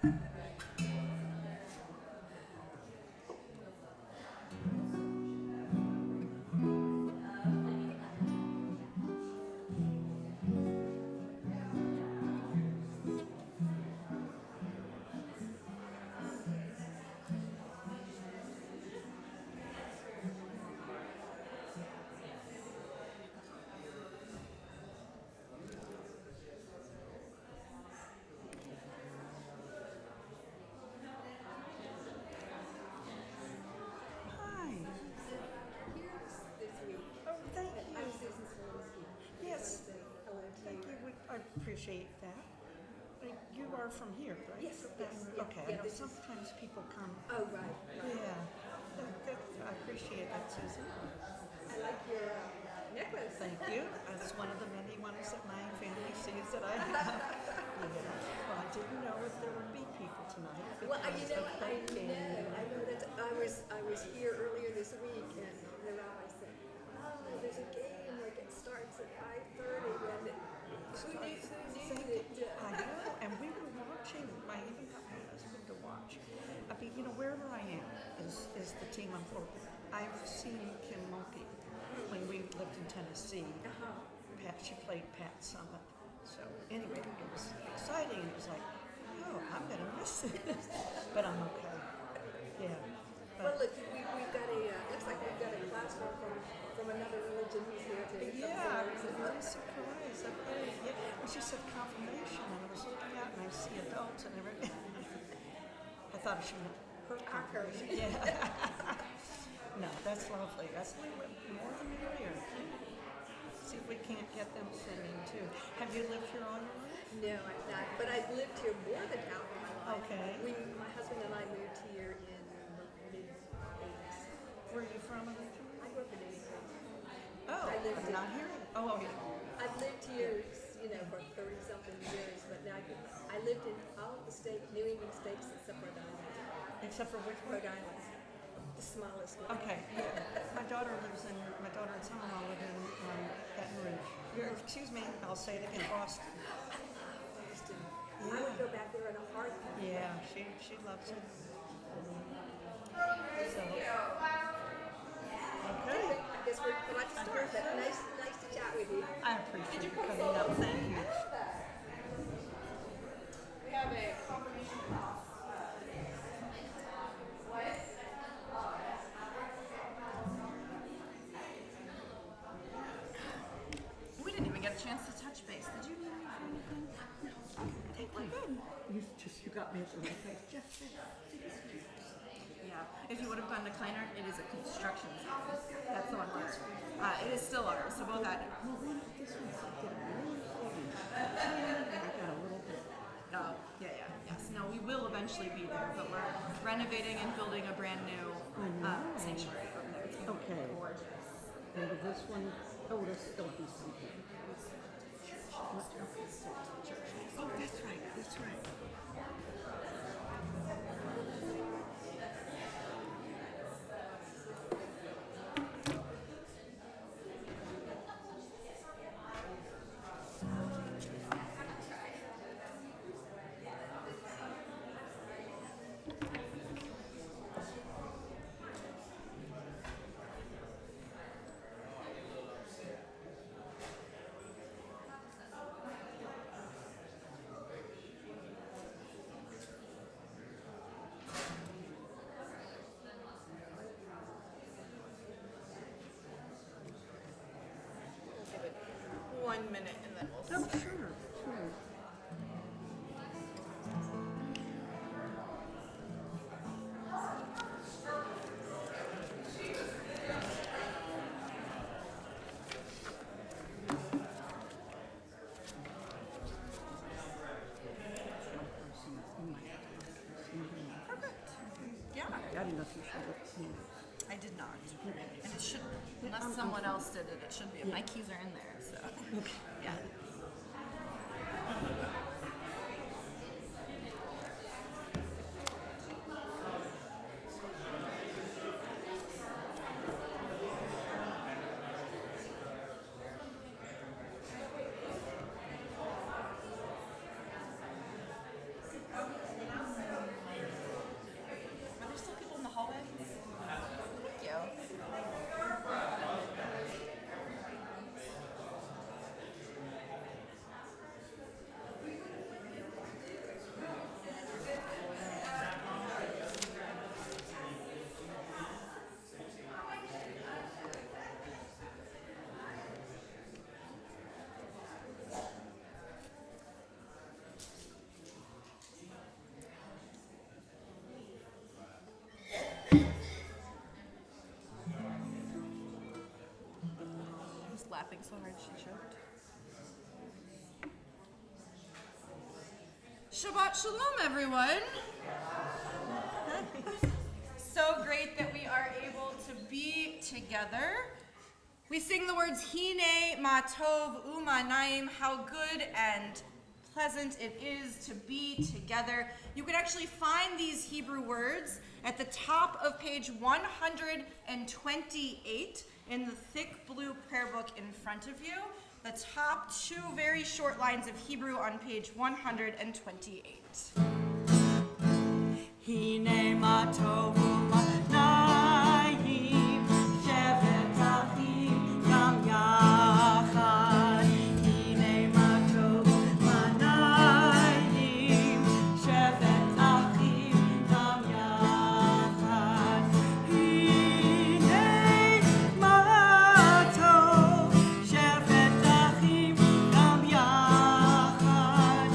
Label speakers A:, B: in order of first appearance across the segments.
A: Hi. Oh, thank you. Yes. Thank you. I appreciate that. You are from here, right?
B: Yes.
A: Okay. I know sometimes people come.
B: Oh, right.
A: Yeah. I appreciate that, Susan.
B: I like your necklace.
A: Thank you. That's one of the many ones that my family sees that I have. Yeah. Well, I didn't know if there would be people tonight.
B: Well, I
A: because of the
B: know that I was here earlier this week, and the rabbi said, "Oh, there's a game like it starts at 5:30." And who knew that?
A: I know, and we were watching. I even got my husband to watch. I mean, wherever I am is the team I'm for. I've seen Kim Mulkey when we lived in Tennessee. She played Pat Summit. So anyway, it was exciting. It was like, oh, I'm gonna miss it, but I'm okay. Yeah.
B: Well, look, we've got looks like we've got a class from another religion who's here to
A: Yeah, I was really surprised. When she said confirmation, and I was looking out and I see adults and everything. I thought she meant her confirmation. Yeah. No, that's lovely. That's more than a year. See if we can't get them singing too. Have you lived here all your life?
B: No, I've not. But I've lived here more than half of my life.
A: Okay.
B: My husband and I moved here in the mid-80s.
A: Where are you from originally?
B: I grew up in England.
A: Oh, I'm not here. Oh, yeah.
B: I've lived here, for 30-something years, but now I lived in all of the New England states except Rhode Island.
A: Except for which one?
B: Rhode Island, the smallest one.
A: Okay. My daughter and son-in-law live in Baton Rouge. Excuse me, I'll say it again, Boston.
B: Boston.
A: Yeah.
B: I would go back there in a heartbeat.
A: Yeah, she loves it. So, okay.
B: I guess we're about to start, but nice to chat with you.
A: I appreciate you coming out. Thank you.
C: We have a confirmation class. We didn't even get a chance to touch base. Did you need me for anything? No. I think we're good.
A: You got me at the right place.
C: Yeah. If you would have gone to Kleiner, it is a construction zone. That's the one where it is still ours. So both that.
A: This one's getting really clean. I got a little bit.
C: Oh, yeah. Yes. No, we will eventually be there, but we're renovating and building a brand new sanctuary over there. It's gonna
A: Okay.
C: be gorgeous.
A: And this one, there'll still be something. Oh, that's right.
C: We'll give it 1 minute and then we'll
A: Oh,
C: start.
A: sure.
C: Perfect. Yeah,
A: I didn't know if you showed it to me.
C: I did not. And it should, unless someone else did it, it should be. My keys are in there, so. Yeah.
A: hard she choked.
C: Shabbat Shalom, everyone. So great that we are able to be together. We sing the words Hine ma tov u'manaim, how good and pleasant it is to be together. You can actually find these Hebrew words at the top of page 128 in the thick blue prayer book in front of you. The top two very short lines of Hebrew on page 128.
D: Hine ma tov u'manayim, shevet achim gam yachad. Hine ma tov u'manayim, shevet achim gam yachad. Hine ma tov, shevet achim gam yachad.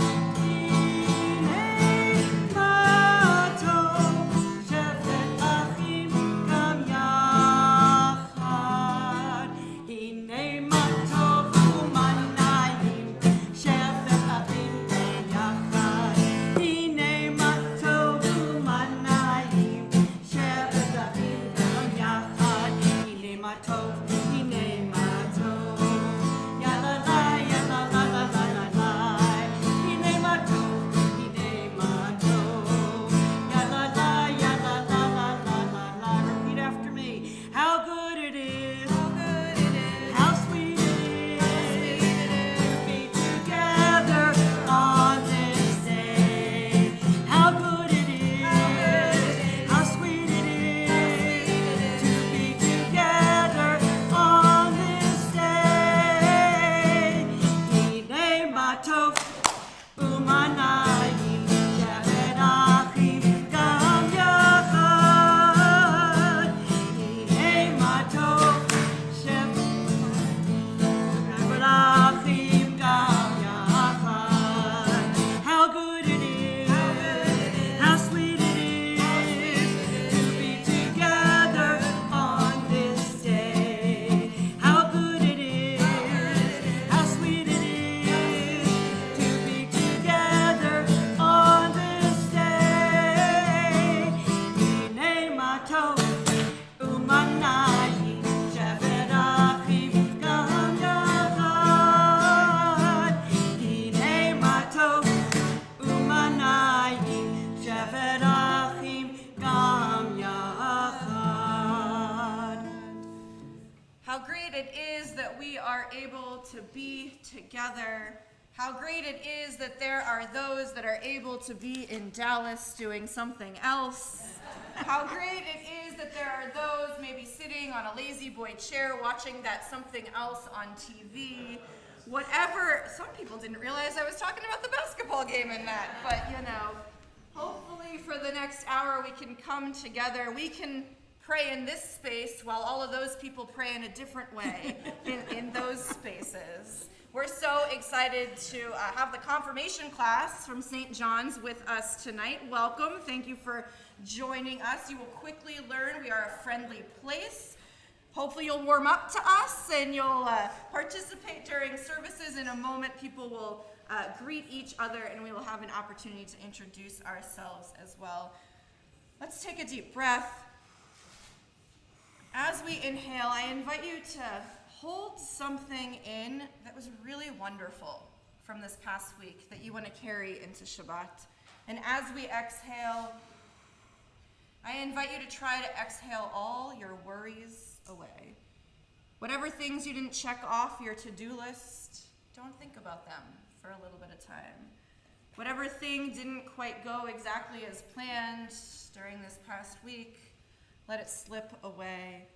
D: Hine ma
C: To be together. How great it is that there are those that are able to be in Dallas doing something else. How great it is that there are those maybe sitting on a lazy boy chair watching that something else on TV. Whatever, some people didn't realize I was talking about the basketball game in that, but you know, hopefully for the next hour we can come together. We can pray in this space while all of those people pray in a different way in those spaces. We're so excited to have the confirmation class from St. John's with us tonight. Welcome. Thank you for joining us. You will quickly learn we are a friendly place. Hopefully you'll warm up to us and you'll participate during services. In a moment, people will greet each other and we will have an opportunity to introduce ourselves as well. Let's take a deep breath. As we inhale, I invite you to hold something in that was really wonderful from this past week that you want to carry into Shabbat. And as we exhale, I invite you to try to exhale all your worries away. Whatever things you didn't check off your to-do list, don't think about them for a little bit of time. Whatever thing didn't quite go exactly as planned during this past week, let it slip away.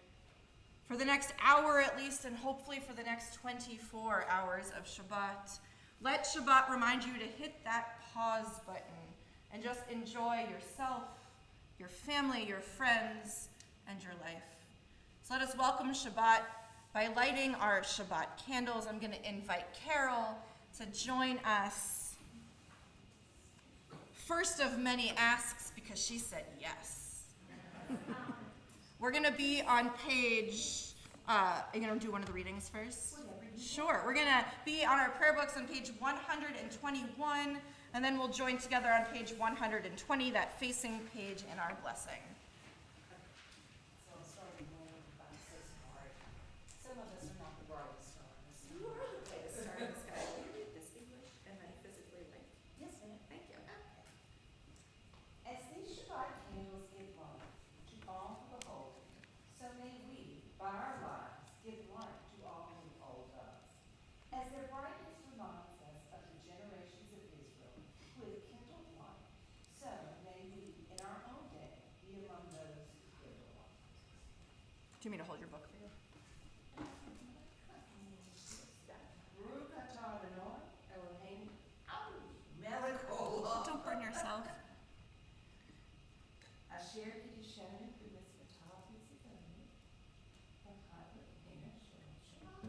C: For the next hour at least, and hopefully for the next 24 hours of Shabbat, let Shabbat remind you to hit that pause button and just enjoy yourself, your family, your friends, and your life. So let us welcome Shabbat by lighting our Shabbat candles. I'm going to invite Carol to join us. First of many asks because she said yes. We're going to be on page, are you going to do one of the readings first? Sure. We're going to be on our prayer books on page 121, and then we'll join together on page 120, that facing page in our blessing.
A: So starting with this part. Some of us are not the brightest stars.
C: You are the brightest star in the sky. Will you read this English and then physically link?
A: Yes, ma'am.
C: Thank you.
A: As these Shabbat candles give light to all who behold them, so may we, by our lives, give light to all who behold us. As their brightness reminds us of the generations of Israel who have kindled light, so may we, in our own day, be among those who give the light.
C: Do you want me to hold your book for you?
A: Baruch atah Adonai Eloheinu melech haolam
C: Don't burn yourself.
A: asher kiddushanu b'mitzvotav v'tzivanu v'chad l'Eloheinu shalom shalom.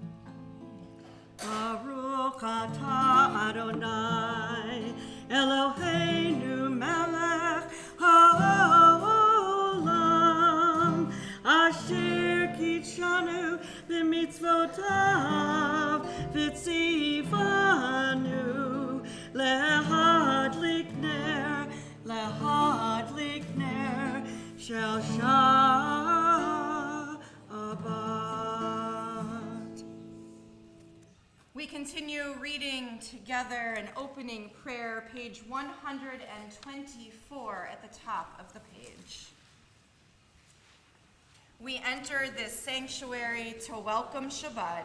D: Baruch atah Adonai Eloheinu melech haolam asher kitshanu b'mitzvotav v'tzivanu lehadlik ner shel Shabbat.
C: We continue reading together an opening prayer, page 124 at the top of the page. We enter this sanctuary to welcome Shabbat.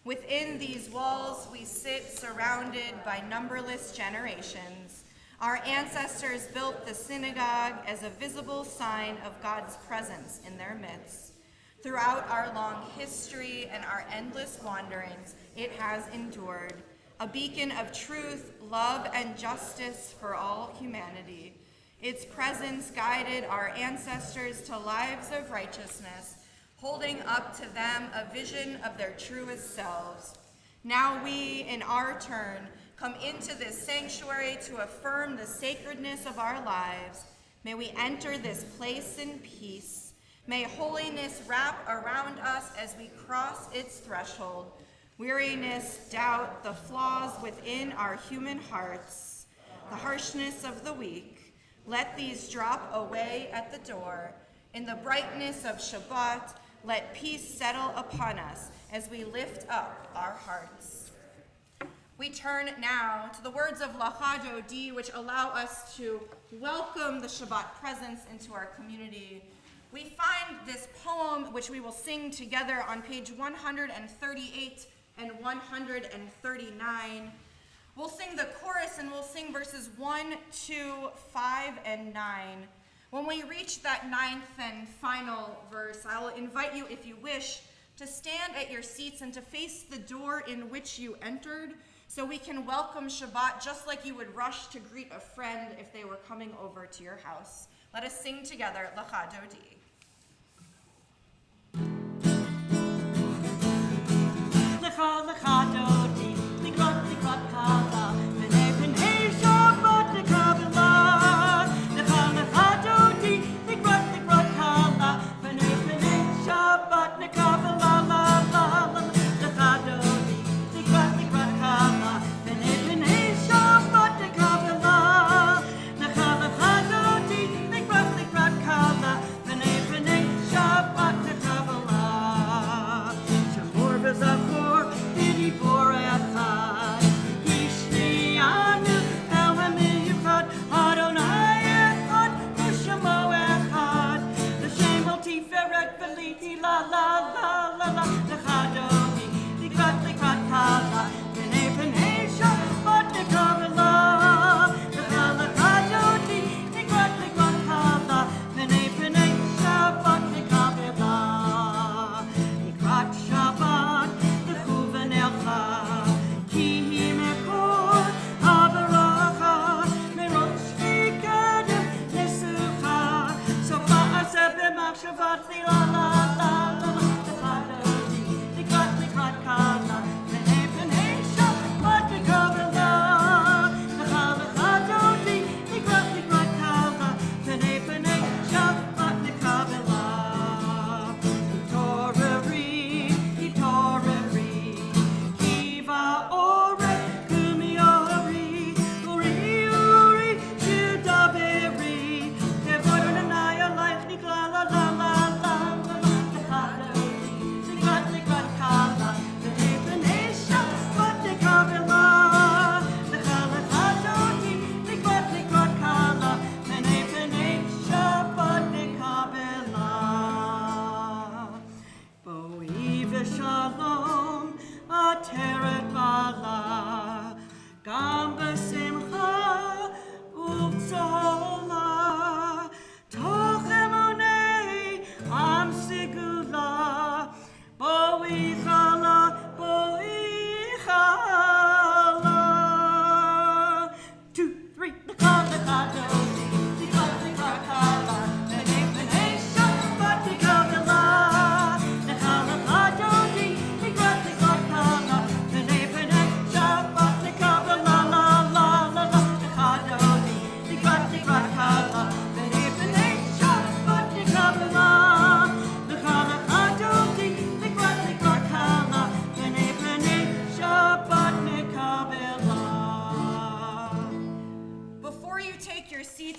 C: Within these walls, we sit surrounded by numberless generations. Our ancestors built the synagogue as a visible sign of God's presence in their midst. Throughout our long history and our endless wanderings, it has endured, a beacon of truth, love, and justice for all humanity. Its presence guided our ancestors to lives of righteousness, holding up to them a vision of their truest selves. Now we, in our turn, come into this sanctuary to affirm the sacredness of our lives. May we enter this place in peace. May holiness wrap around us as we cross its threshold. Weariness, doubt, the flaws within our human hearts, the harshness of the weak, let these drop away at the door. In the brightness of Shabbat, let peace settle upon us as we lift up our hearts. We turn now to the words of Lachado D, which allow us to welcome the Shabbat presence into our community. We find this poem, which we will sing together on page 138 and 139. We'll sing the chorus and we'll sing verses 1, 2, 5, and 9. When we reach that 9th and final verse, I will invite you, if you wish, to stand at your seats and to face the door in which you entered, so we can welcome Shabbat just like you would rush to greet a friend if they were coming over to your house. Let us sing together, Lachado D.
D: Lachado D, likrot kala, v'nei v'nei Shabbat nekabela. Lachado D, likrot kala, v'nei v'nei Shabbat nekabela. Lachado D, likrot kala, v'nei v'nei Shabbat nekabela. Lachado D, likrot kala, v'nei v'nei Shabbat nekabela. Shamor v'zachor, b'dibor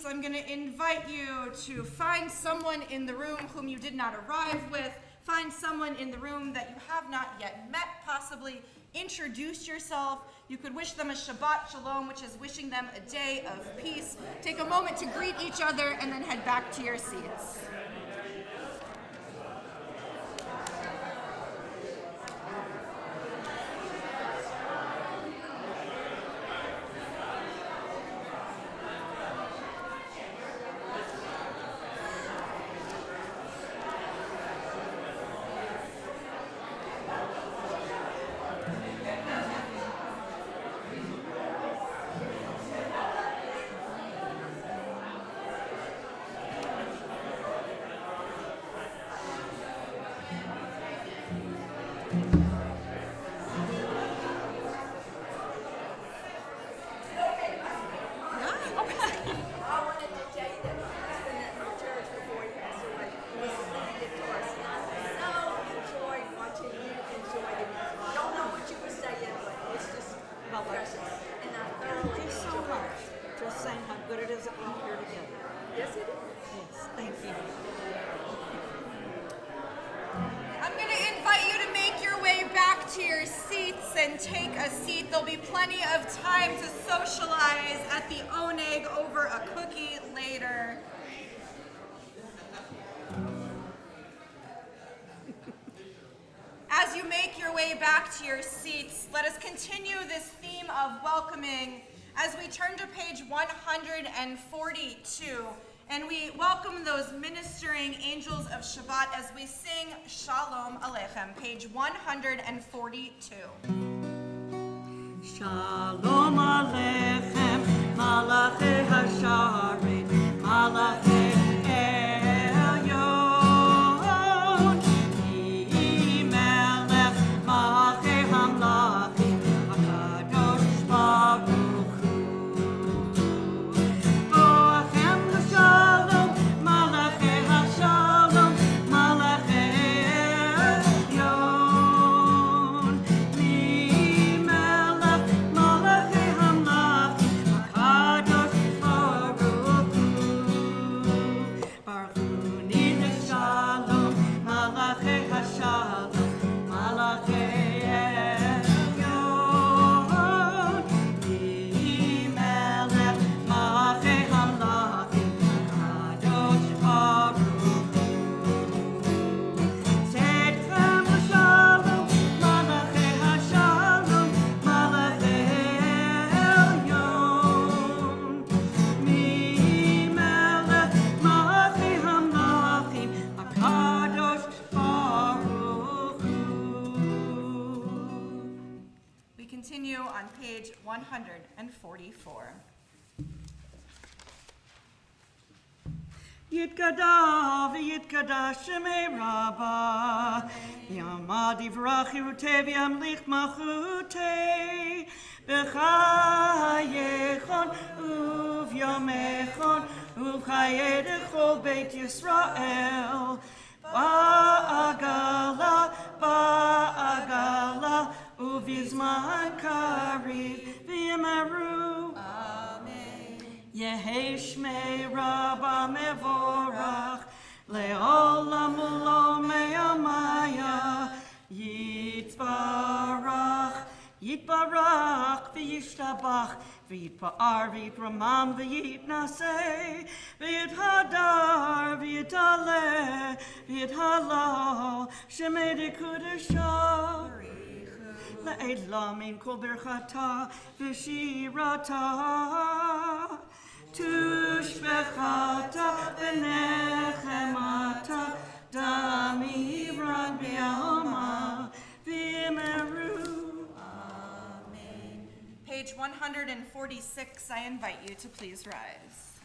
C: So I'm going to invite you to find someone in the room whom you did not arrive with. Find someone in the room that you have not yet met, possibly. Introduce yourself. You could wish them a Shabbat Shalom, which is wishing them a day of peace. Take a moment to greet each other and then head back to your seats. And take a seat. There'll be plenty of time to socialize at the oneg over a cookie later. As you make your way back to your seats, let us continue this theme of welcoming as we turn to page 142. And we welcome those ministering angels of Shabbat as we sing Shalom Aleichem, page 142.
D: Shalom Aleichem, Malachei Hasharet, Malachei Elyon, Yi Melech, Malachei Hamlachim, HaKadosh Baruch Hu. Boachem L'Shalom, Malachei Hashalom, Malachei Elyon, Yi Melech, Malachei Hamlachim, HaKadosh Baruch Hu. Baruchuni L'Shalom, Malachei Hashalom, Malachei Elyon, Yi Melech, Malachei Hamlachim, HaKadosh Baruch Hu. Tzedchem L'Shalom, Malachei Hashalom, Malachei Elyon, Mi Melech, Malachei Hamlachim, HaKadosh Baruch Hu.
C: We continue on page 144.
D: Yitkada v'yitkada Shemei Rabbah, Yamad Yivrach Yiruteh v'yamlich Malchuteh, B'chayechon uvyomechon uv'chayei Chol Beit Yisrael, Ba'agala, Ba'agala, uv'yizman kariv v'yimeru. Yehi Shmei Rabbah Mevorach, Le'olam Ulo Me'amaya, Yitbarach, Yitbarach, V'yishtabach, V'yitpa'ar, V'yitramam, V'yitnaseh, V'yithadar, V'yitaleh, V'yithalal, Shemei Dekudashah. Le'elamin kol berchata v'shirata, tushbechata v'nechemata, damiran b'yama v'yimeru.
C: Page 146, I invite you to please rise.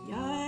D: Yeah.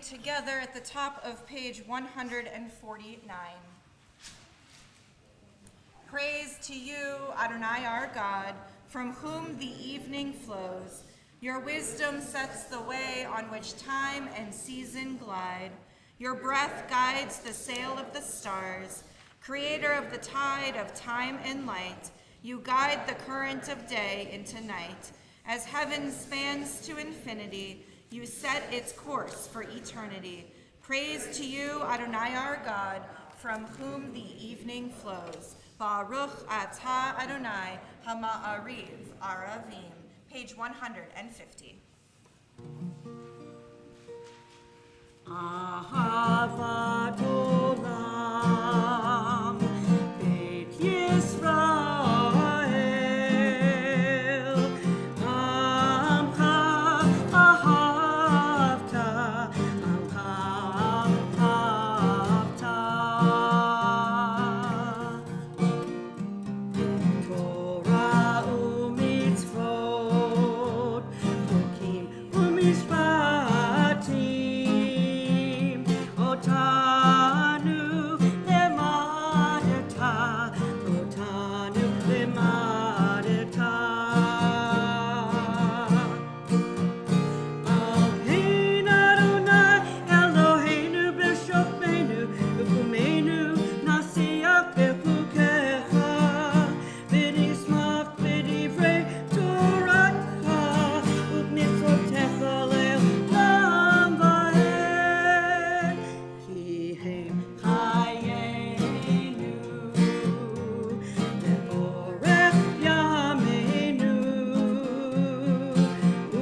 C: together at the top of page 149. Praise to you, Adonai our God, from whom the evening flows. Your wisdom sets the way on which time and season glide. Your breath guides the sail of the stars. Creator of the tide of time and light, you guide the current of day into night. As heaven spans to infinity, you set its course for eternity. Praise to you, Adonai our God, from whom the evening flows. Baruch atah Adonai hama'ariv aravim. Page 150.
D: Ahavat olam, Beit Yisrael, Amcha ahavta, Amcha ahavta. Torah umitzvot, Chokim umishpatim, Otanu lemadeta, Otanu lemadeta. Alkein Adonai Eloheinu b'shofenu, B'kumenu nasiach b'chukecha, V'nismach b'divrei Toratcha, U'b'mitzvotecha le'olam va'ed. Ki hem chayenu, Le'orech yameinu,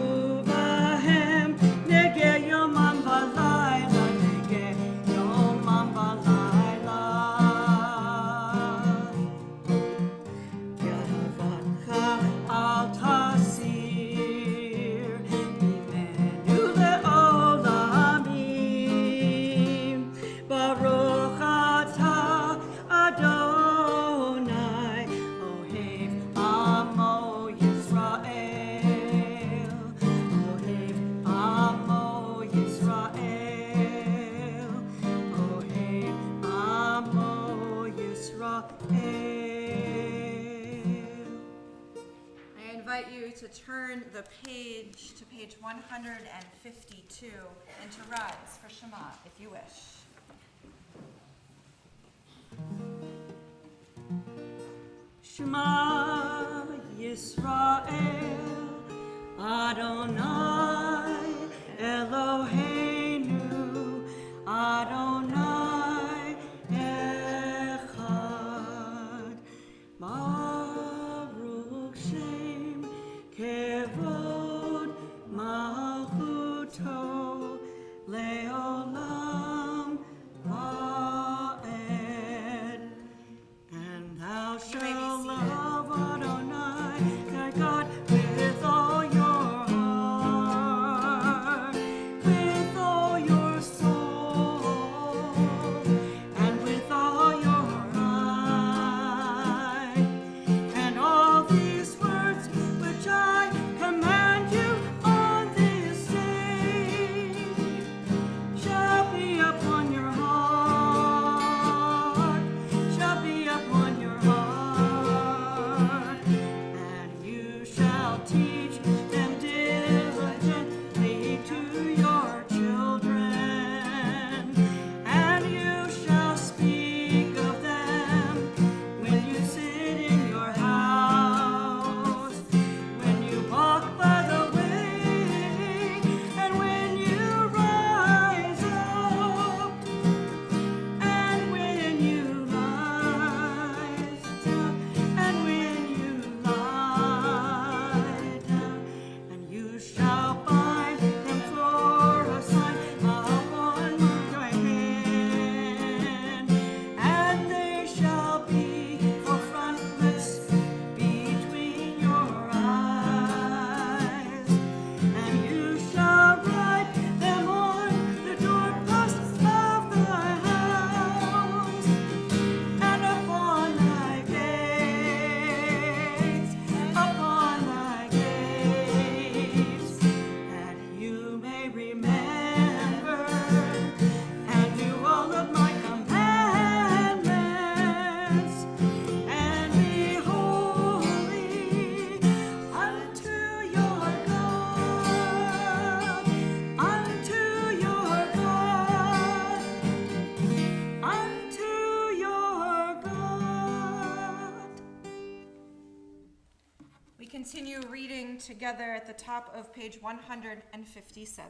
D: U'bahem negeh yomam v'layla, negeh yomam v'layla. Yavatcha al tasir, Imenu le'olamim. Baruch atah Adonai, Ohev amo Yisrael, Ohev amo Yisrael, Ohev amo Yisrael.
C: I invite you to turn the page to page 152 and to rise for Shema if you wish.
D: Shema Yisrael, Adonai Eloheinu, Adonai Echad. Baruch Shem Kevod Malchuto Leolam Va'ed. And thou
C: You may be
D: shalt
C: seated.
D: love Adonai thy God with all your heart,
C: continue reading together at the top of page 157.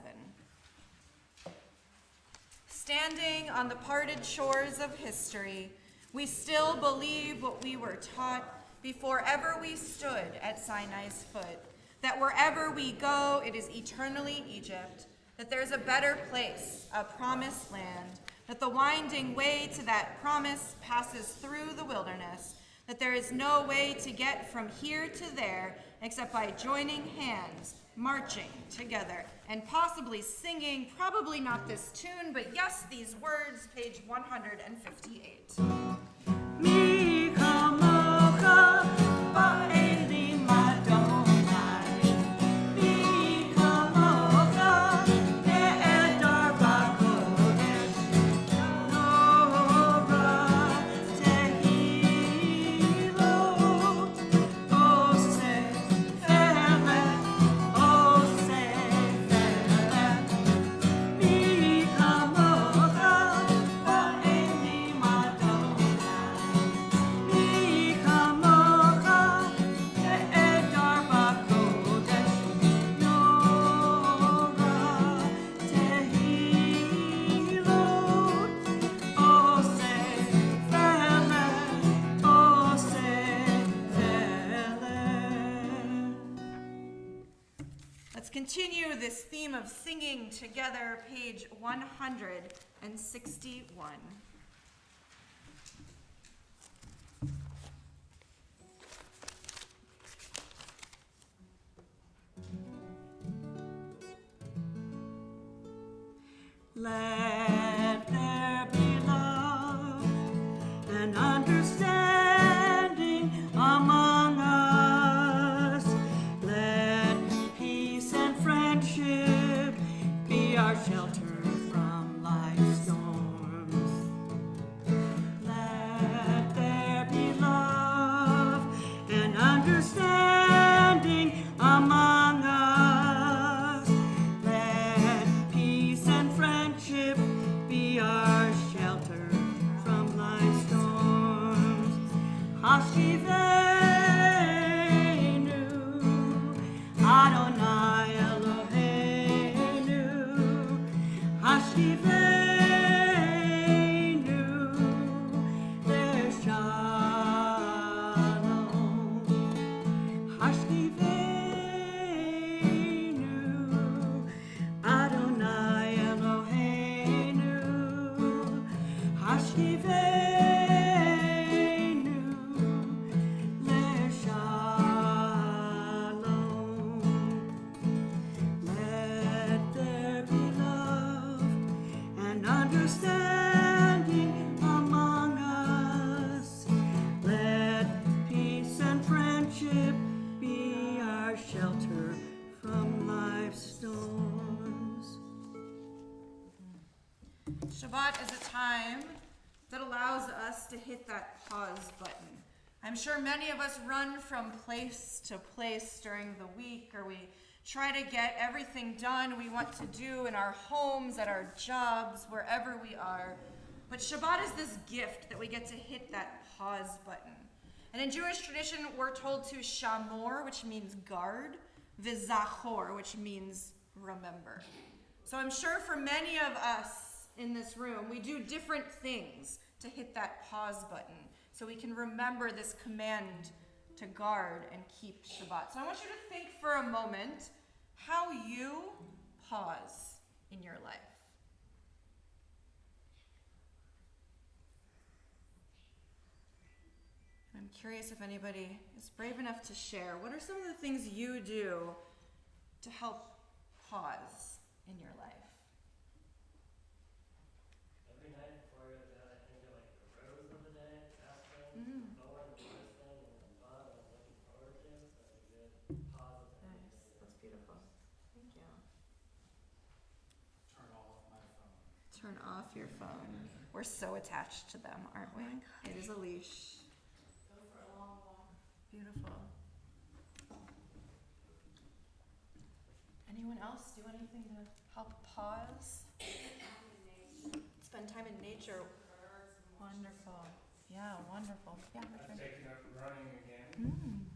C: Standing on the parted shores of history, we still believe what we were taught before ever we stood at Sinai's foot, that wherever we go, it is eternally Egypt, that there's a better place, a promised land, that the winding way to that promise passes through the wilderness, that there is no way to get from here to there except by joining hands, marching together, and possibly singing, probably not this tune, but yes, these words, page 158.
D: Mi kamocha ba'elim Adonai. Mi kamocha ne'edar b'kodesh. Nora tehilot oseh felet, oseh felet. Mi kamocha ba'elim Adonai. Mi kamocha ne'edar b'kodesh. Nora tehilot oseh felet, oseh felet.
C: Let's continue this theme of singing together, page 161.
D: Let there be love and understanding among us. Let peace and friendship be our shelter from life's storms. Let there be love and understanding among us. Let peace and friendship be our shelter from life's storms. Hashivenu, Adonai Eloheinu. Hashivenu, Leshalom. Hashivenu, Adonai Eloheinu. Hashivenu, Leshalom. Let there be love and understanding among us. Let peace and friendship be our shelter from life's storms.
C: Shabbat is a time that allows us to hit that pause button. I'm sure many of us run from place to place during the week, or we try to get everything done we want to do in our homes, at our jobs, wherever we are. But Shabbat is this gift that we get to hit that pause button. And in Jewish tradition, we're told to shamor, which means guard, vizachor, which means remember. So I'm sure for many of us in this room, we do different things to hit that pause button so we can remember this command to guard and keep Shabbat. So I want you to think for a moment how you pause in your life. I'm curious if anybody is brave enough to share. What are some of the things you do to help pause in your life?
E: Every night before I go to bed, I think of like the rows of the day, past things, forward, the first thing, and then thought I was looking forward to. So it's a good pause.
C: Nice. That's beautiful. Thank you.
F: Turn off my phone.
C: Turn off your phone. We're so attached to them, aren't we? It is a leash.
G: Go for a long walk.
C: Beautiful. Anyone else do anything to help pause? Spend time in nature. Wonderful. Yeah, wonderful. Yeah,
F: I've
C: Richard.
F: taken up running again
C: Mm.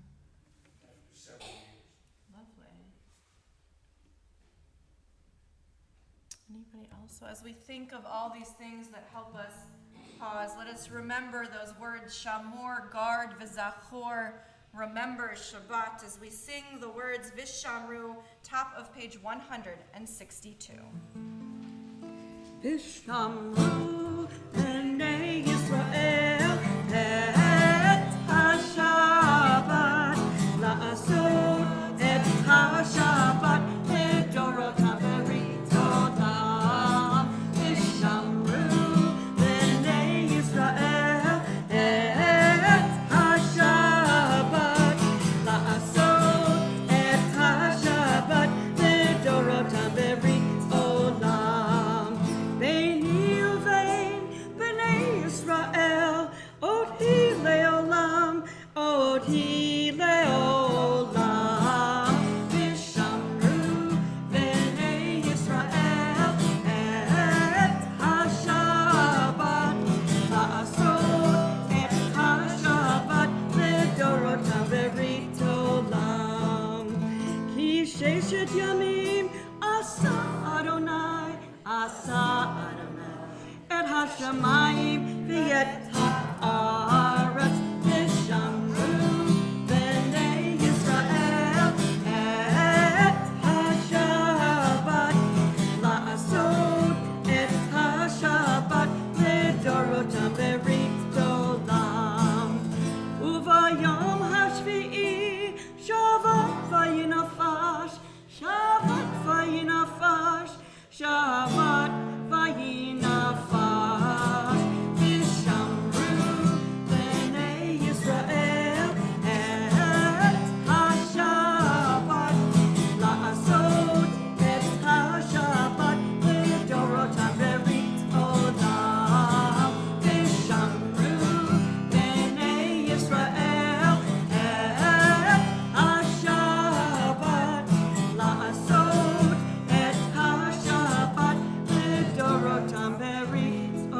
F: after several years.
C: Lovely. Anybody else? So as we think of all these things that help us pause, let us remember those words, Shamor, guard, v'zachor, remember Shabbat, as we sing the words Vishamru, top of page 162.
D: Vishamru b'nei Yisrael et HaShabbat la'asot et HaShabbat לדורותם בריתותם. Vishamru b'nei Yisrael et HaShabbat la'asot et HaShabbat לדורותם בריתותם. Beini uvein b'nei Yisrael od hi leolam, od hi leolam. Vishamru b'nei Yisrael et HaShabbat la'asot et HaShabbat לדורותם בריתוlam. Ki sheshet yamim asa Adonai, asa Adonai et hashamayim v'et ha'aretz. Vishamru b'nei Yisrael et HaShabbat la'asot et HaShabbat לדורותם בריתוlam. Uvayom hashvi'i Shabbat vayinafash, Shabbat vayinafash, Shabbat vayinafash. Vishamru b'nei Yisrael et HaShabbat la'asot et HaShabbat לדורותם בריתותם. Vishamru b'nei Yisrael et HaShabbat la'asot et HaShabbat לדורותם בריתותם.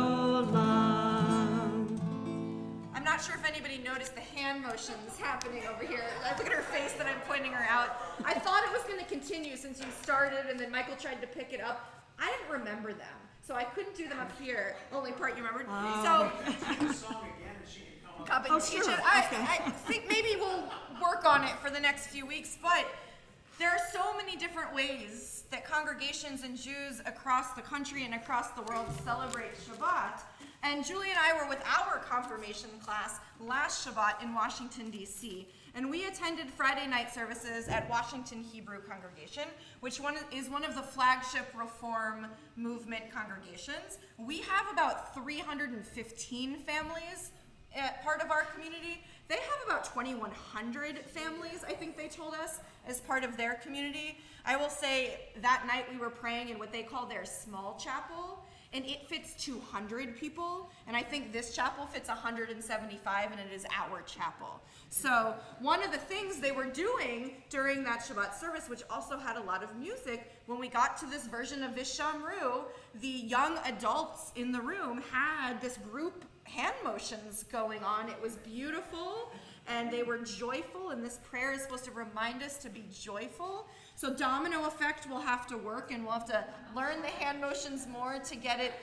C: I'm not sure if anybody noticed the hand motions happening over here. Look at her face that I'm pointing her out. I thought it was going to continue since you started and then Michael tried to pick it up. I didn't remember them, so I couldn't do them up here. Only part you remembered. So
F: Sing the song again and she can come up.
C: come and teach
A: sure.
C: it. I think maybe we'll work on it for the next few weeks, but there are so many different ways that congregations and Jews across the country and across the world celebrate Shabbat. And Julie and I were with our confirmation class last Shabbat in Washington, D.C., and we attended Friday night services at Washington Hebrew Congregation, which is one of the flagship Reform movement congregations. We have about 315 families part of our community. They have about 2,100 families, I think they told us, as part of their community. I will say that night we were praying in what they call their small chapel, and it fits 200 people, and I think this chapel fits 175, and it is our chapel. So one of the things they were doing during that Shabbat service, which also had a lot of music, when we got to this version of Vishamru, the young adults in the room had this group hand motions going on. It was beautiful, and they were joyful, and this prayer is supposed to remind us to be joyful. So domino effect will have to work, and we'll have to learn the hand motions more to get it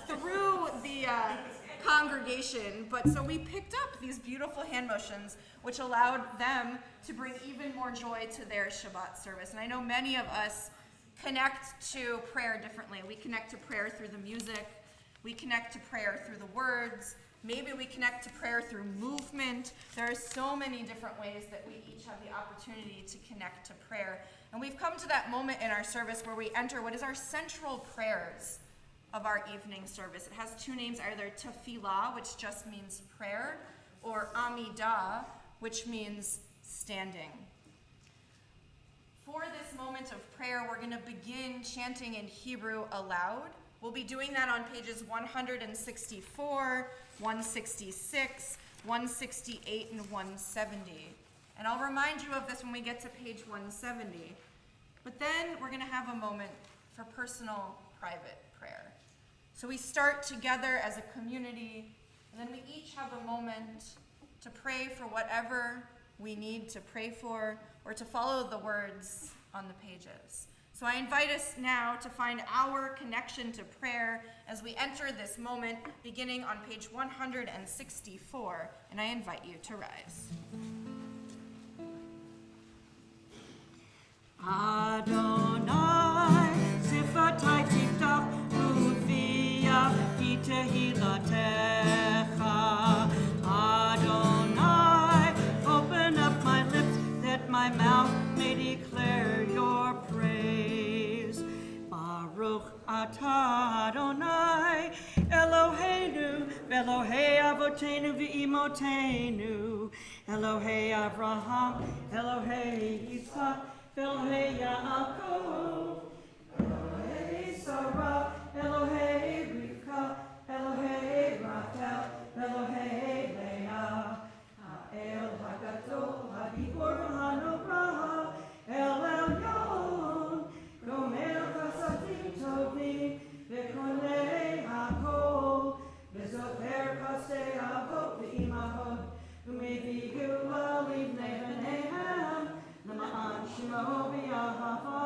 C: through the congregation. But so we picked up these beautiful hand motions, which allowed them to bring even more joy to their Shabbat service. And I know many of us connect to prayer differently. We connect to prayer through the music. We connect to prayer through the words. Maybe we connect to prayer through movement. There are so many different ways that we each have the opportunity to connect to prayer. And we've come to that moment in our service where we enter what is our central prayers of our evening service. It has two names, either tefillah, which just means prayer, or amidah, which means standing. For this moment of prayer, we're going to begin chanting in Hebrew aloud. We'll be doing that on pages 164, 166, 168, and 170. And I'll remind you of this when we get to page 170. But then we're going to have a moment for personal, private prayer. So we start together as a community, and then we each have a moment to pray for whatever we need to pray for or to follow the words on the pages. So I invite us now to find our connection to prayer as we enter this moment, beginning on page 164, and I invite you to rise.
D: Adonai, sifatai tiftach uvia tehilatecha. Adonai, open up my lips that my mouth may declare your praise. Baruch atah Adonai, Eloheinu, Elohei Avotenu v'imotenu, Elohei Avraham, Elohei Yitzchak, Elohei Yaakov, Elohei Sarah, Elohei Rivka, Elohei Rachel, Elohei Leah, Ha'el Hagadol, Ha'gibor v'Hanobrah, El Elyon, Gomer Chasadim Tovim, V'konei Hakol, V'zocher Chasei Avot v'imahot, U'mevi Geulah livnei b'neihem, L'ma'an Shemo v'Yahava,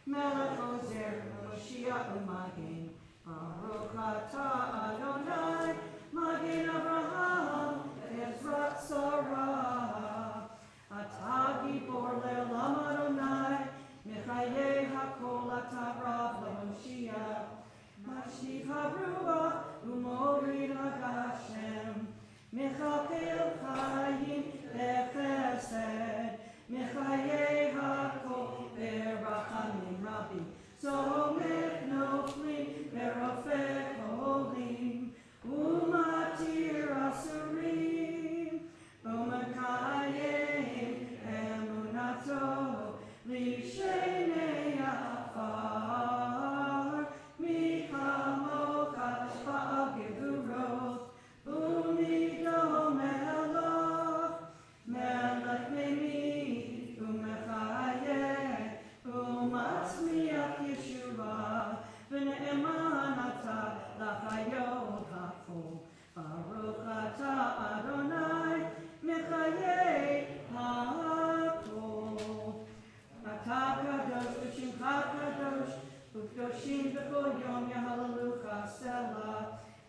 D: Melech Ozer, Moshiach u'Magen, Baruch atah Adonai, Magen Avraham, Ezrat Sarah, Atah Gibor le'olam Adonai, Mechayeh hakol atah Rav le'Moshiach, Mashif haruach u'morid haGashem, Mechakel chayim le'chesed, Mechayeh hakol be'rachamim rabim, Somech noflim be'rofeh cholim, Umatir asurim, Umekayim emunato, Lishenei afar, Michamocha ba'agevuroth, Umido melach, Melech memi, Umechayeh, Umatzmiach Yeshua, V'ne'eman atah l'chayot ha'chol, Baruch atah Adonai, Mechayeh ha'chol. Atah kadosh v'shimcha kadosh, U'kedoshim b'kol yom yahalalucha selah,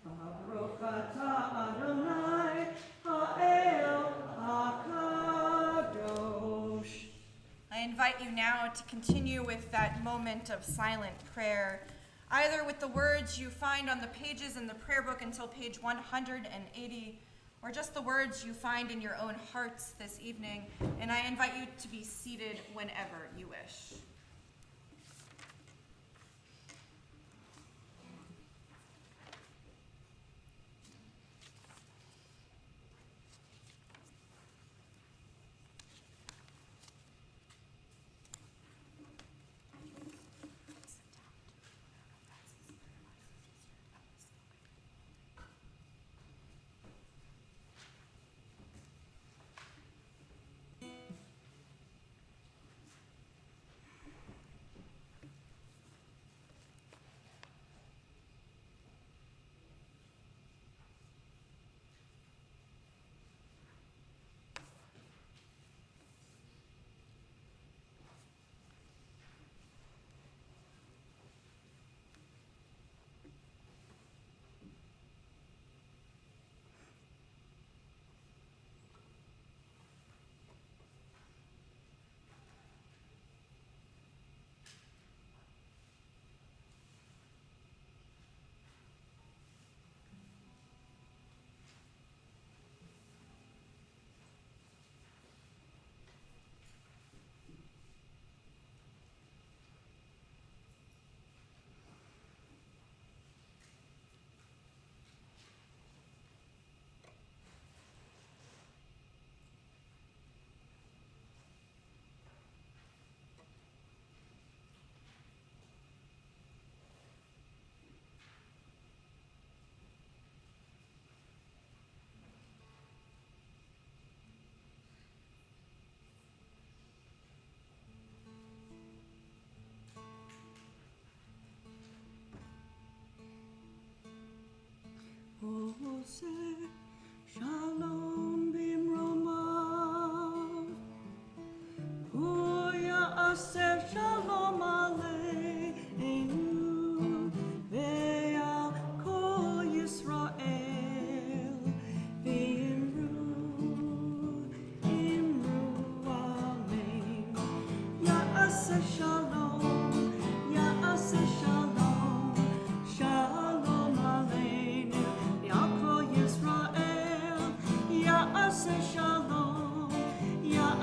D: Baruch atah Adonai, ha'el ha'kadosh.
C: I invite you now to continue with that moment of silent prayer, either with the words you find on the pages in the prayer book until page 180, or just the words you find in your own hearts this evening, and I invite you to be seated whenever you wish.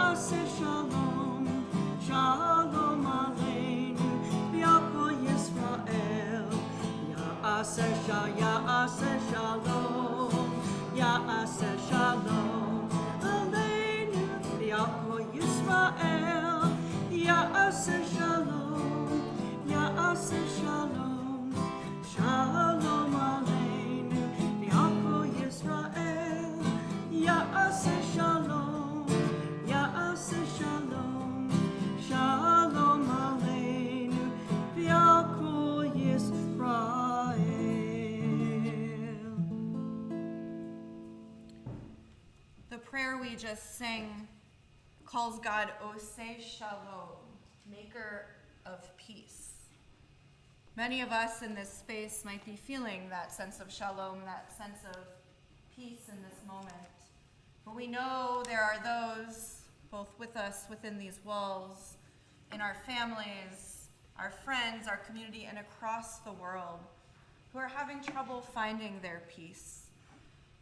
D: Ya'aseh Shalom, Shalom Aleinu, V'yakol Yisrael. Ya'aseh Shalom, Ya'aseh Shalom Aleinu, V'yakol Yisrael. Ya'aseh Shalom, Ya'aseh Shalom, Shalom Aleinu, V'yakol Yisrael. Ya'aseh Shalom, Ya'aseh Shalom, Shalom Aleinu, V'yakol Yisrael.
C: The prayer we just sang calls God Oseh Shalom, maker of peace. Many of us in this space might be feeling that sense of shalom, that sense of peace in this moment. But we know there are those, both with us within these walls, in our families, our friends, our community, and across the world, who are having trouble finding their peace.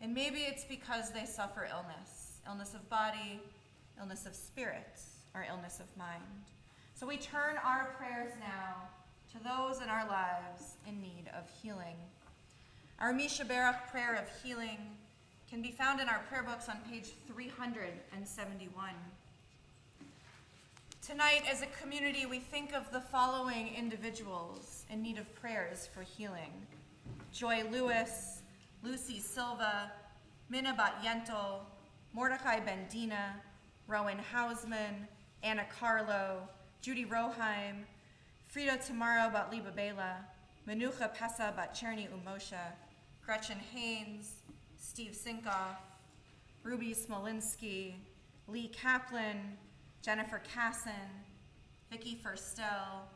C: And maybe it's because they suffer illness of body, illness of spirit, or illness of mind. So we turn our prayers now to those in our lives in need of healing. Our UJCBR prayer of healing can be found in our prayer books on page 371. Tonight, as a community, we think of the following individuals in need of prayers for healing: Joy Lewis, Lucy Silva, Minna Bat-Yentl, Mordecai Bendina, Rowan Hausman, Anna Carlo, Judy Roheim, Frida Tamara Bat-Liba Bela, Menucha Pesa Bat-Cherny Umosha, Gretchen Haynes, Steve Sinkoff, Ruby Smolinski, Lee Kaplan, Jennifer Casson, Vicki Furstel,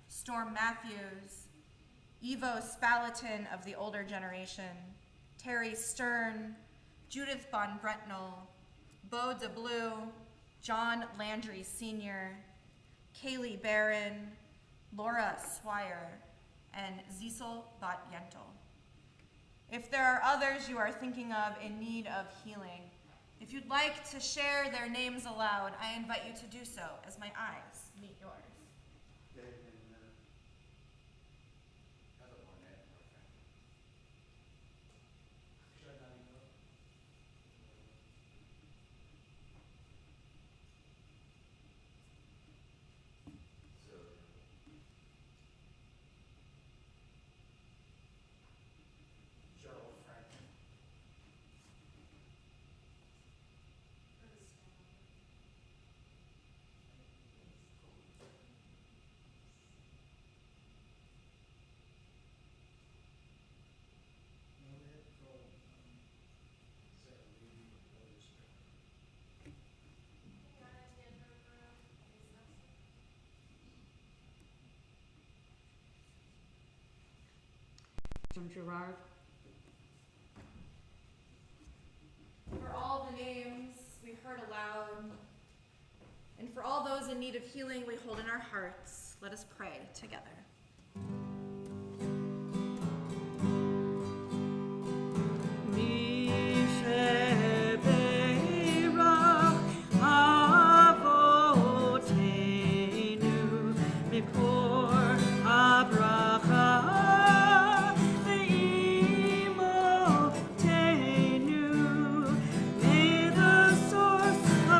C: Storm Matthews, Ivo Spalatin of the older generation, Terry Stern, Judith Von Brentnell, Beau DeBlue, John Landry Sr., Kaylee Barron, Laura Swire, and Zisel Bat-Yentl. If there are others you are thinking of in need of healing, if you'd like to share their names aloud, I invite you to do so as my eyes meet yours.
A: Jim Gerard.
C: For all the names we heard aloud, and for all those in need of healing we hold in our hearts, let us pray together.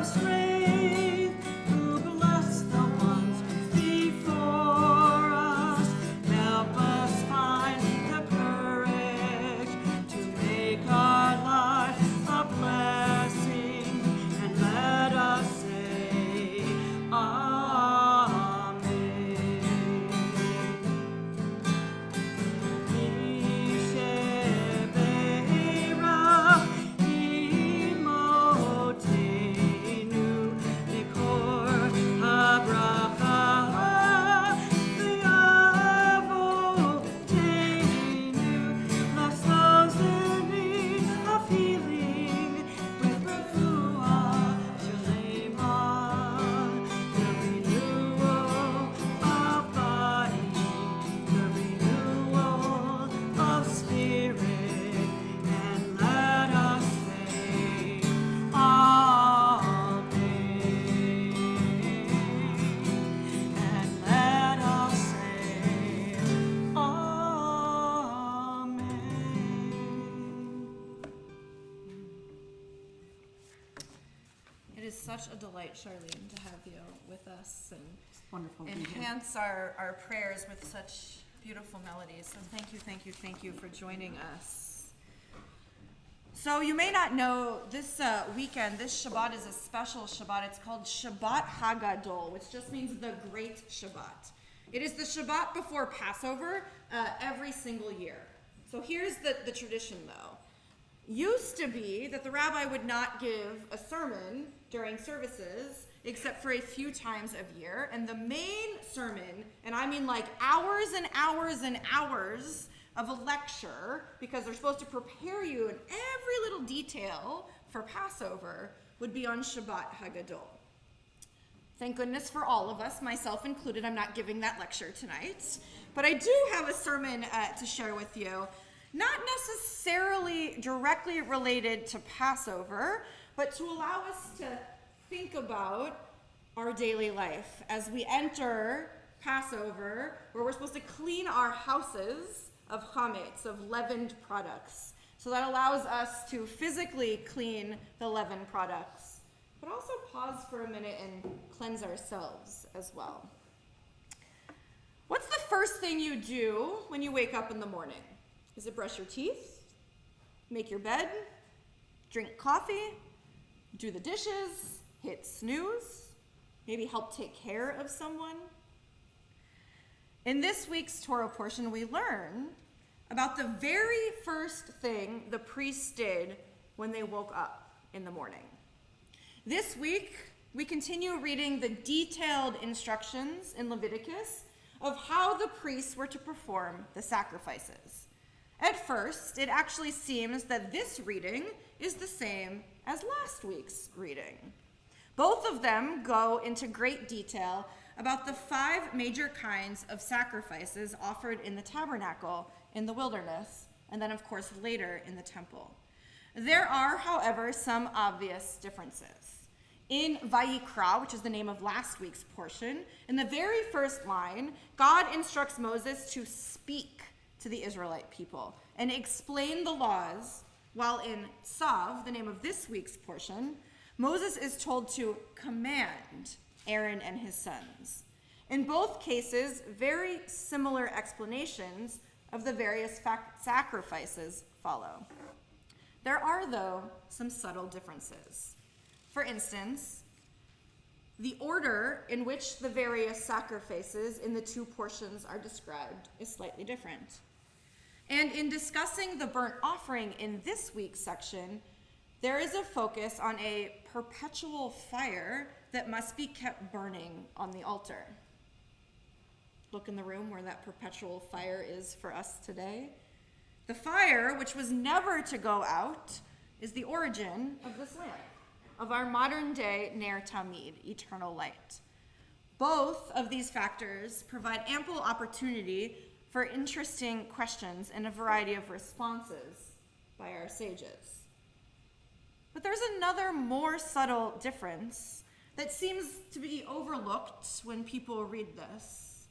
D: Strength, who bless the ones before us.
C: is such a delight, Charlene, to have you with us and
A: Wonderful to be here.
C: enhance our prayers with such beautiful melodies. So thank you for joining us. So you may not know, this weekend, this Shabbat is a special Shabbat. It's called Shabbat Hagadol, which just means the Great Shabbat. It is the Shabbat before Passover every single year. So here's the tradition, though. Used to be that the rabbi would not give a sermon during services except for a few times a year, and the main sermon, and I mean like hours and hours and hours of a lecture, because they're supposed to prepare you in every little detail for Passover, would be on Shabbat Hagadol. Thank goodness for all of us, myself included. I'm not giving that lecture tonight, but I do have a sermon to share with you. Not necessarily directly related to Passover, but to allow us to think about our daily life as we enter Passover, where we're supposed to clean our houses of chametz, of leavened products. So that allows us to physically clean the leavened products, but also pause for a minute and cleanse ourselves as well. What's the first thing you do when you wake up in the morning? Is it brush your teeth, make your bed, drink coffee, do the dishes, hit snooze, maybe help take care of someone? In this week's Torah portion, we learn about the very first thing the priests did when they woke up in the morning. This week, we continue reading the detailed instructions in Leviticus of how the priests were to perform the sacrifices. At first, it actually seems that this reading is the same as last week's reading. Both of them go into great detail about the 5 major kinds of sacrifices offered in the tabernacle in the wilderness, and then, of course, later in the temple. There are, however, some obvious differences. In Vayikra, which is the name of last week's portion, in the very first line, God instructs Moses to speak to the Israelite people and explain the laws, while in Tzav, the name of this week's portion, Moses is told to command Aaron and his sons. In both cases, very similar explanations of the various sacrifices follow. There are, though, some subtle differences. For instance, the order in which the various sacrifices in the 2 portions are described is slightly different. And in discussing the burnt offering in this week's section, there is a focus on a perpetual fire that must be kept burning on the altar. Look in the room where that perpetual fire is for us today. The fire, which was never to go out, is the origin of this lamp, of our modern day Ner Tamid, eternal light. Both of these factors provide ample opportunity for interesting questions and a variety of responses by our sages. But there's another more subtle difference that seems to be overlooked when people read this,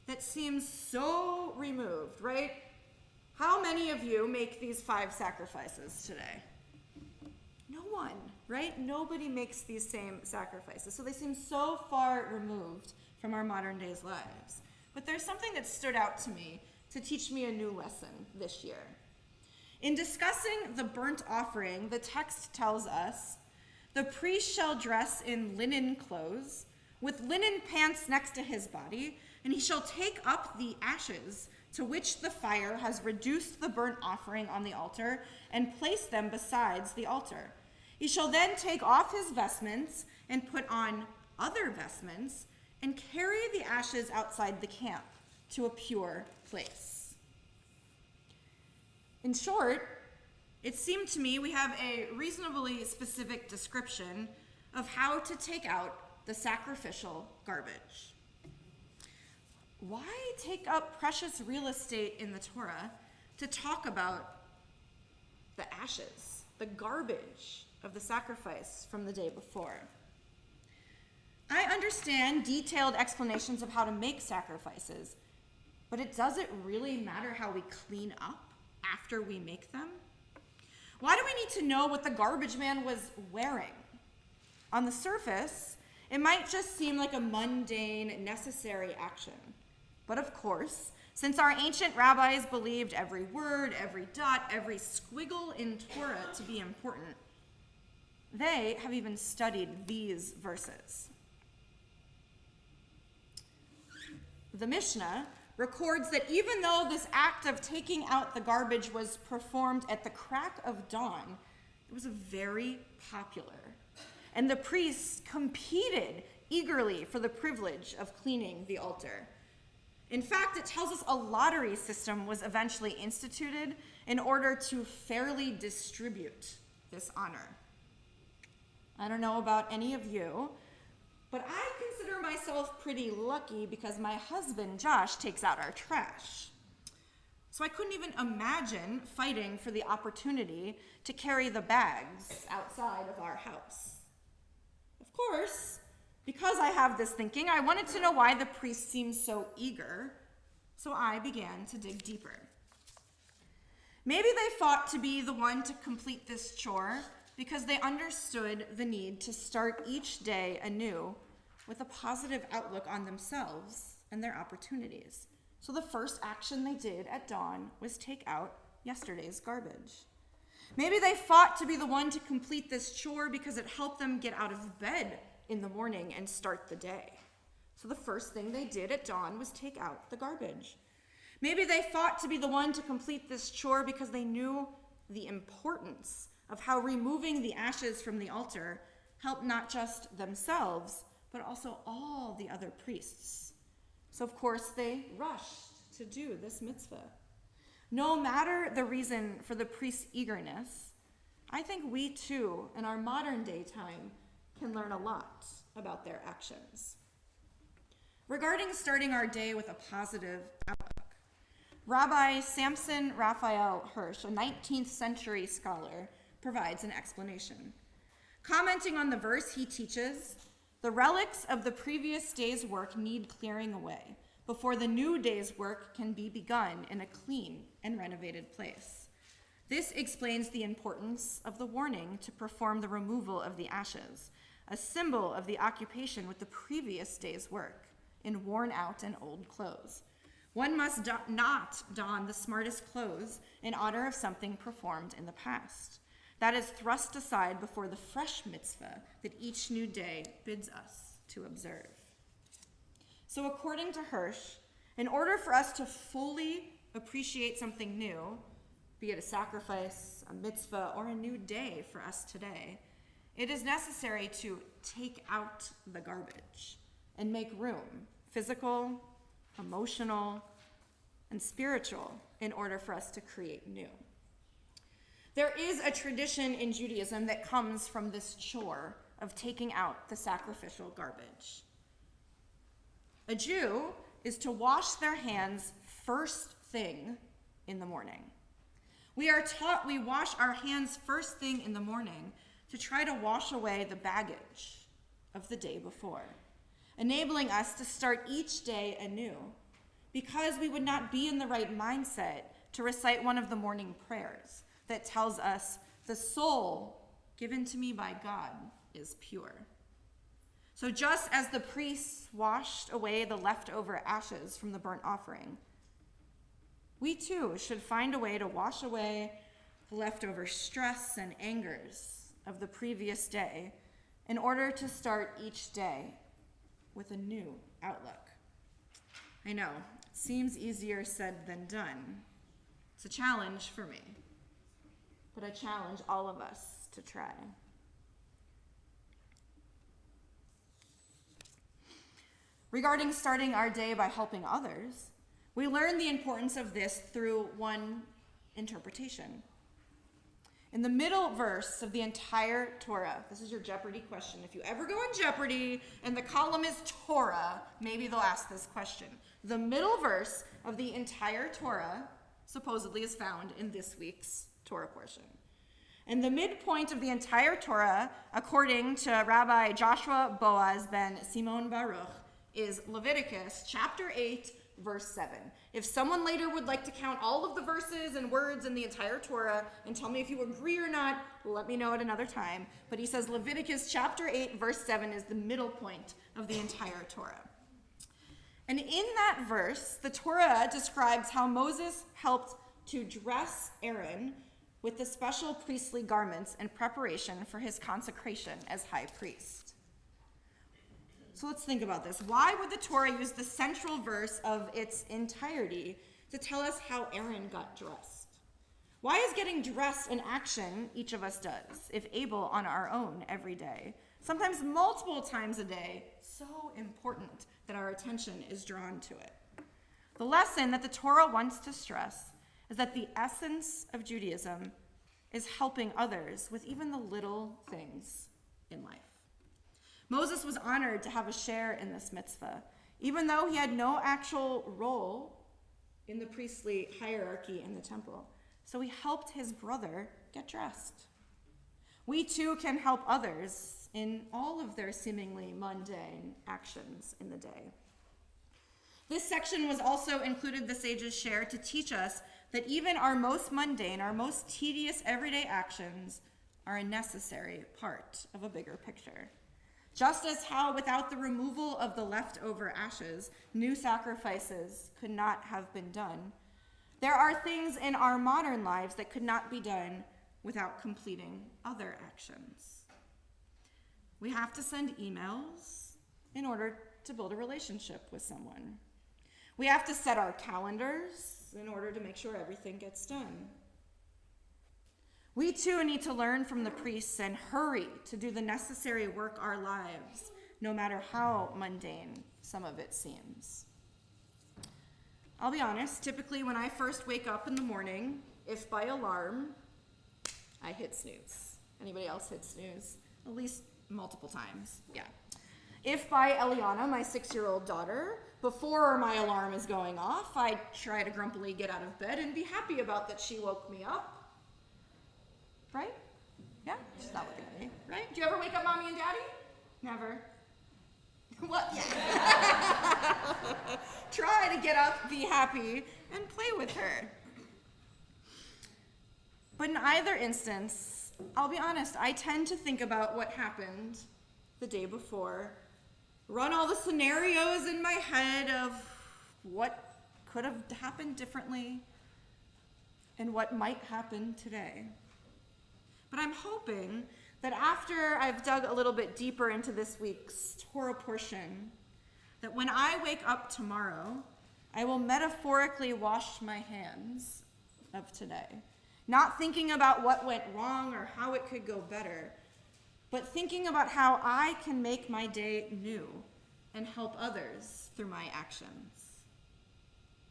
C: that seems so removed, right? How many of you make these 5 sacrifices today? No one, right? Nobody makes these same sacrifices. So they seem so far removed from our modern day's lives. But there's something that stood out to me to teach me a new lesson this year. In discussing the burnt offering, the text tells us, the priest shall dress in linen clothes, with linen pants next to his body, and he shall take up the ashes to which the fire has reduced the burnt offering on the altar, and place them besides the altar. He shall then take off his vestments and put on other vestments, and carry the ashes outside the camp to a pure place. In short, it seemed to me we have a reasonably specific description of how to take out the sacrificial garbage. Why take up precious real estate in the Torah to talk about the ashes, the garbage of the sacrifice from the day before? I understand detailed explanations of how to make sacrifices, but does it really matter how we clean up after we make them? Why do we need to know what the garbage man was wearing? On the surface, it might just seem like a mundane, necessary action. But of course, since our ancient rabbis believed every word, every dot, every squiggle in Torah to be important, they have even studied these verses. The Mishnah records that even though this act of taking out the garbage was performed at the crack of dawn, it was very popular. And the priests competed eagerly for the privilege of cleaning the altar. In fact, it tells us a lottery system was eventually instituted in order to fairly distribute this honor. I don't know about any of you, but I consider myself pretty lucky because my husband, Josh, takes out our trash. So I couldn't even imagine fighting for the opportunity to carry the bags outside of our house. Of course, because I have this thinking, I wanted to know why the priest seemed so eager, so I began to dig deeper. Maybe they fought to be the one to complete this chore because they understood the need to start each day anew with a positive outlook on themselves and their opportunities. So the first action they did at dawn was take out yesterday's garbage. Maybe they fought to be the one to complete this chore because it helped them get out of bed in the morning and start the day. So the first thing they did at dawn was take out the garbage. Maybe they fought to be the one to complete this chore because they knew the importance of how removing the ashes from the altar helped not just themselves, but also all the other priests. So of course they rushed to do this mitzvah. No matter the reason for the priest's eagerness, I think we too, in our modern day time, can learn a lot about their actions. Regarding starting our day with a positive outlook, Rabbi Samson Raphael Hirsch, a 19th century scholar, provides an explanation. Commenting on the verse, he teaches, "The relics of the previous day's work need clearing away before the new day's work can be begun in a clean and renovated place. This explains the importance of the warning to perform the removal of the ashes, a symbol of the occupation with the previous day's work in worn out and old clothes. One must not don the smartest clothes in honor of something performed in the past. That is thrust aside before the fresh mitzvah that each new day bids us to observe." So according to Hirsch, in order for us to fully appreciate something new, be it a sacrifice, a mitzvah, or a new day for us today, it is necessary to take out the garbage and make room, physical, emotional, and spiritual, in order for us to create new. There is a tradition in Judaism that comes from this chore of taking out the sacrificial garbage. A Jew is to wash their hands first thing in the morning. We are taught we wash our hands first thing in the morning to try to wash away the baggage of the day before, enabling us to start each day anew, because we would not be in the right mindset to recite one of the morning prayers that tells us, "The soul given to me by God is pure." So just as the priests washed away the leftover ashes from the burnt offering, we too should find a way to wash away the leftover stress and angers of the previous day in order to start each day with a new outlook. I know, it seems easier said than done. It's a challenge for me, but I challenge all of us to try. Regarding starting our day by helping others, we learn the importance of this through one interpretation. In the middle verse of the entire Torah, this is your Jeopardy question. If you ever go in Jeopardy and the column is Torah, maybe they'll ask this question. The middle verse of the entire Torah supposedly is found in this week's Torah portion. And the midpoint of the entire Torah, according to Rabbi Joshua Boaz ben Simon Baruch, is Leviticus chapter 8, verse 7. If someone later would like to count all of the verses and words in the entire Torah and tell me if you agree or not, let me know at another time. But he says Leviticus chapter 8, verse 7 is the middle point of the entire Torah. And in that verse, the Torah describes how Moses helped to dress Aaron with the special priestly garments in preparation for his consecration as high priest. So let's think about this. Why would the Torah use the central verse of its entirety to tell us how Aaron got dressed? Why is getting dressed an action each of us does, if able, on our own every day, sometimes multiple times a day, so important that our attention is drawn to it? The lesson that the Torah wants to stress is that the essence of Judaism is helping others with even the little things in life. Moses was honored to have a share in this mitzvah, even though he had no actual role in the priestly hierarchy in the temple. So he helped his brother get dressed. We too can help others in all of their seemingly mundane actions in the day. This section was also included the sages share to teach us that even our most mundane, our most tedious everyday actions are a necessary part of a bigger picture. Just as how without the removal of the leftover ashes, new sacrifices could not have been done, there are things in our modern lives that could not be done without completing other actions. We have to send emails in order to build a relationship with someone. We have to set our calendars in order to make sure everything gets done. We too need to learn from the priests and hurry to do the necessary work our lives, no matter how mundane some of it seems. I'll be honest, typically when I first wake up in the morning, if by alarm, I hit snooze. Anybody else hit snooze? At least multiple times, yeah. If by Eliana, my 6-year-old daughter, before my alarm is going off, I try to grumpily get out of bed and be happy about that she woke me up. Right? Yeah? She's not looking at me, right? Do you ever wake up mommy and daddy? Never. What? Yeah. Try to get up, be happy, and play with her. But in either instance, I'll be honest, I tend to think about what happened the day before, run all the scenarios in my head of what could have happened differently and what might happen today. But I'm hoping that after I've dug a little bit deeper into this week's Torah portion, that when I wake up tomorrow, I will metaphorically wash my hands of today. Not thinking about what went wrong or how it could go better, but thinking about how I can make my day new and help others through my actions.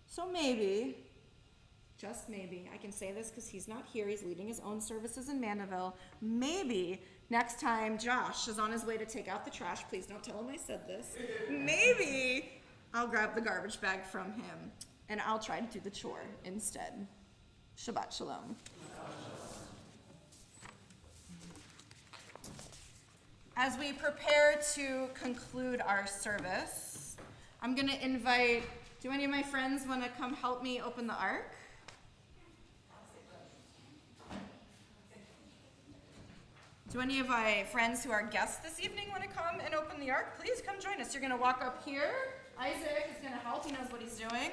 C: So maybe, just maybe, I can say this because he's not here, he's leading his own services in Mandeville. Maybe next time Josh is on his way to take out the trash, please don't tell him I said this, maybe I'll grab the garbage bag from him and I'll try to do the chore instead. Shabbat shalom. As we prepare to conclude our service, I'm going to invite, do any of my friends want to come help me open the ark? Do any of my friends who are guests this evening want to come and open the ark? Please come join us. You're going to walk up here. Isaac is going to help. He knows what he's doing.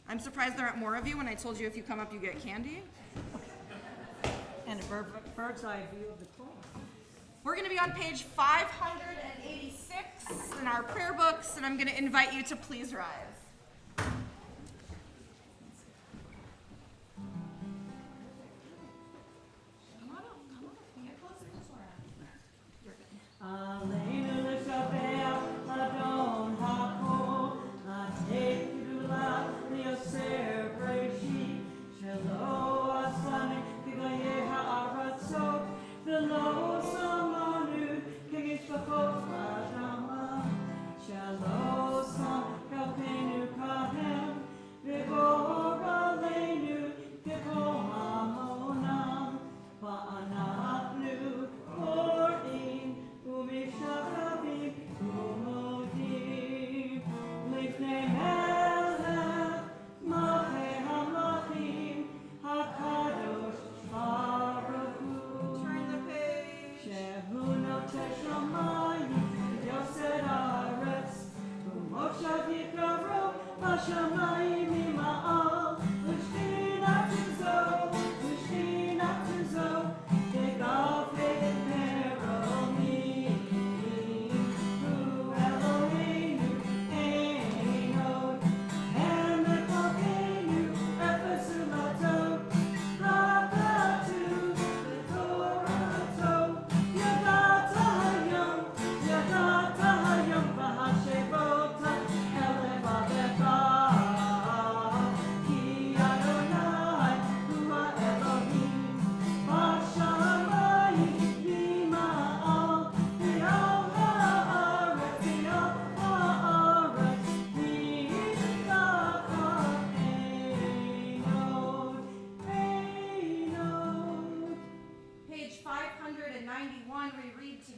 C: I'm surprised there aren't more of you when I told you if you come up you get candy.
A: And a bird's eye view of the Torah.
C: We're going to be on page 586 in our prayer books, and I'm going to invite you to please rise.
D: Aleinu l'shabbeach Adon ha'kol, ha'techu la liyoser b'reshit, shelo asani k'gayeh ha'aratzot, v'lo samanu k'mishpachot ha'adama, shelo sam kalpenu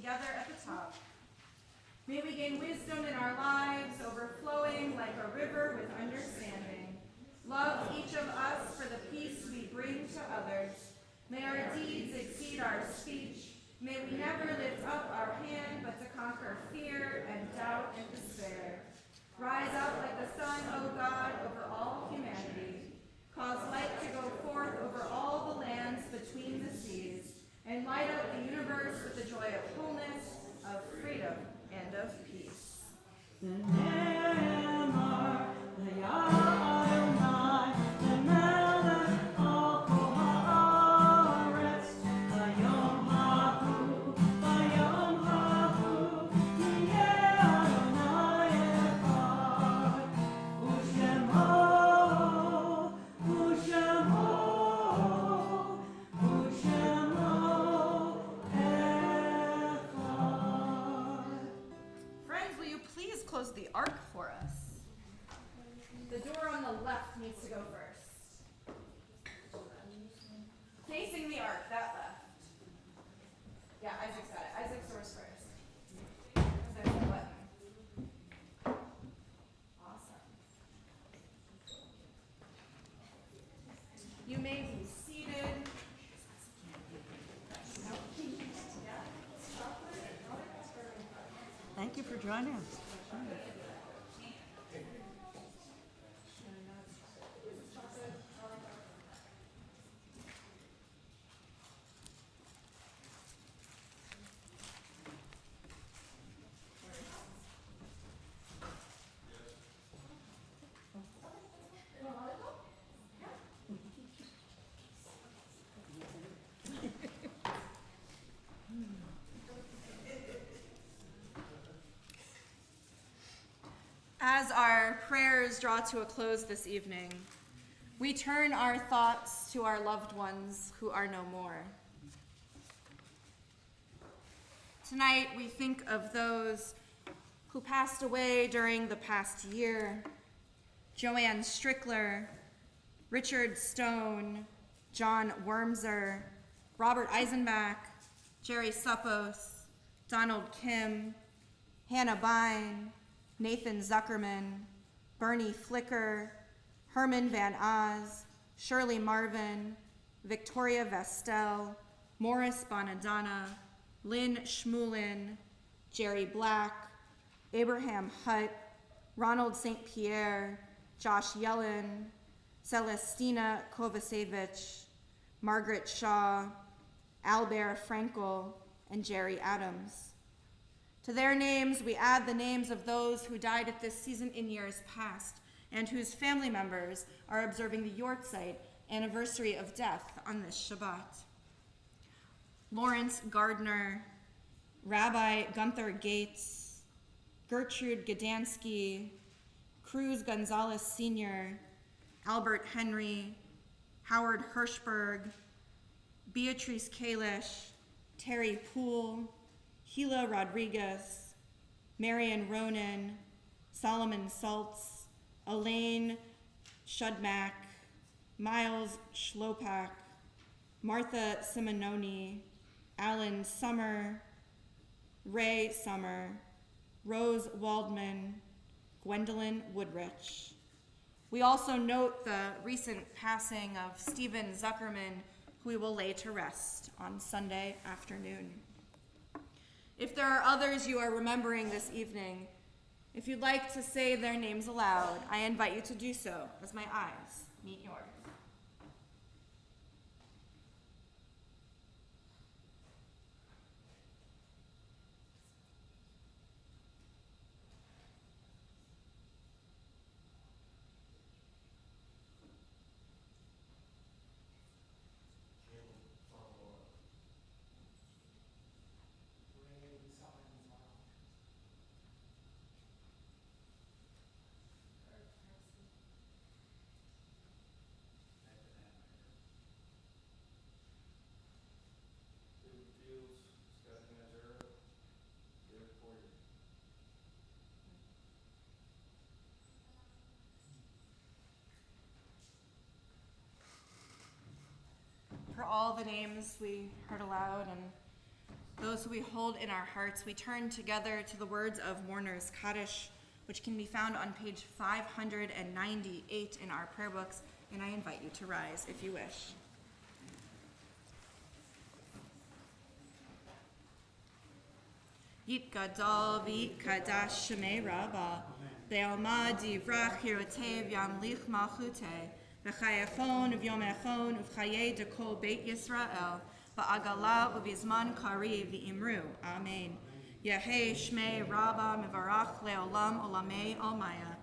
C: together at the top. May we gain wisdom in our lives, overflowing like a river with understanding. Love each of us for the peace we bring to others. May our deeds exceed our speech. May we never lift up our hand but to conquer fear and doubt and despair. Rise up like the sun, O God, over all humanity. Cause light to go forth over all the lands between the seas, and light up the universe with the joy of wholeness, of freedom, and of peace. Friends, will you please close the ark for us? The door on the left needs to go first. Facing the ark, that left. Yeah, Isaac's got it. Isaac's door's first. There's a button. Awesome. You may be seated.
A: Thank you for joining us.
C: As our prayers draw to a close this evening, we turn our thoughts to our loved ones who are no more. Tonight, we think of those who passed away during the past year: Joanne Strickler, Richard Stone, John Wormser, Robert Eisenbach, Jerry Suppos, Donald Kim, Hannah Bine, Nathan Zuckerman, Bernie Flicker, Herman Van Oz, Shirley Marvin, Victoria Vestel, Morris Bonadonna, Lynn Schmulin, Jerry Black, Abraham Hutt, Ronald St. Pierre, Josh Yellen, Celestina Kovacevic, Margaret Shaw, Albert Frankel, and Jerry Adams. To their names, we add the names of those who died at this season in years past and whose family members are observing the Yortzeit anniversary of death on this Shabbat. Lawrence Gardner, Rabbi Gunther Gates, Gertrude Gdansky, Cruz Gonzalez Sr., Albert Henry, Howard Hirschberg, Beatrice Kalish, Terry Poole, Gila Rodriguez, Marion Ronan, Solomon Saltz, Elaine Shudmack, Miles Schlopak, Martha Simononi, Alan Summer, Ray Summer, Rose Waldman, Gwendolyn Woodrich. We also note the recent passing of Stephen Zuckerman, who we will lay to rest on Sunday afternoon. If there are others you are remembering this evening, if you'd like to say their names aloud, I invite you to do so as my eyes meet yours. For all the names we heard aloud and those who we hold in our hearts, we turn together to the words of Mourner's Kaddish, which can be found on page 598 in our prayer books, and I invite you to rise if you wish. Yit gadol v'yit kadash shemei rabba, be'alma divrach hirotev yamlich malchuteh, v'chayachon uv'yomechon uv'chayei dekol beit Yisrael, ba'agala uv'izman kariv v'imru. Amen. Yehei shmei rabba mevarach le'olam olamei almaya,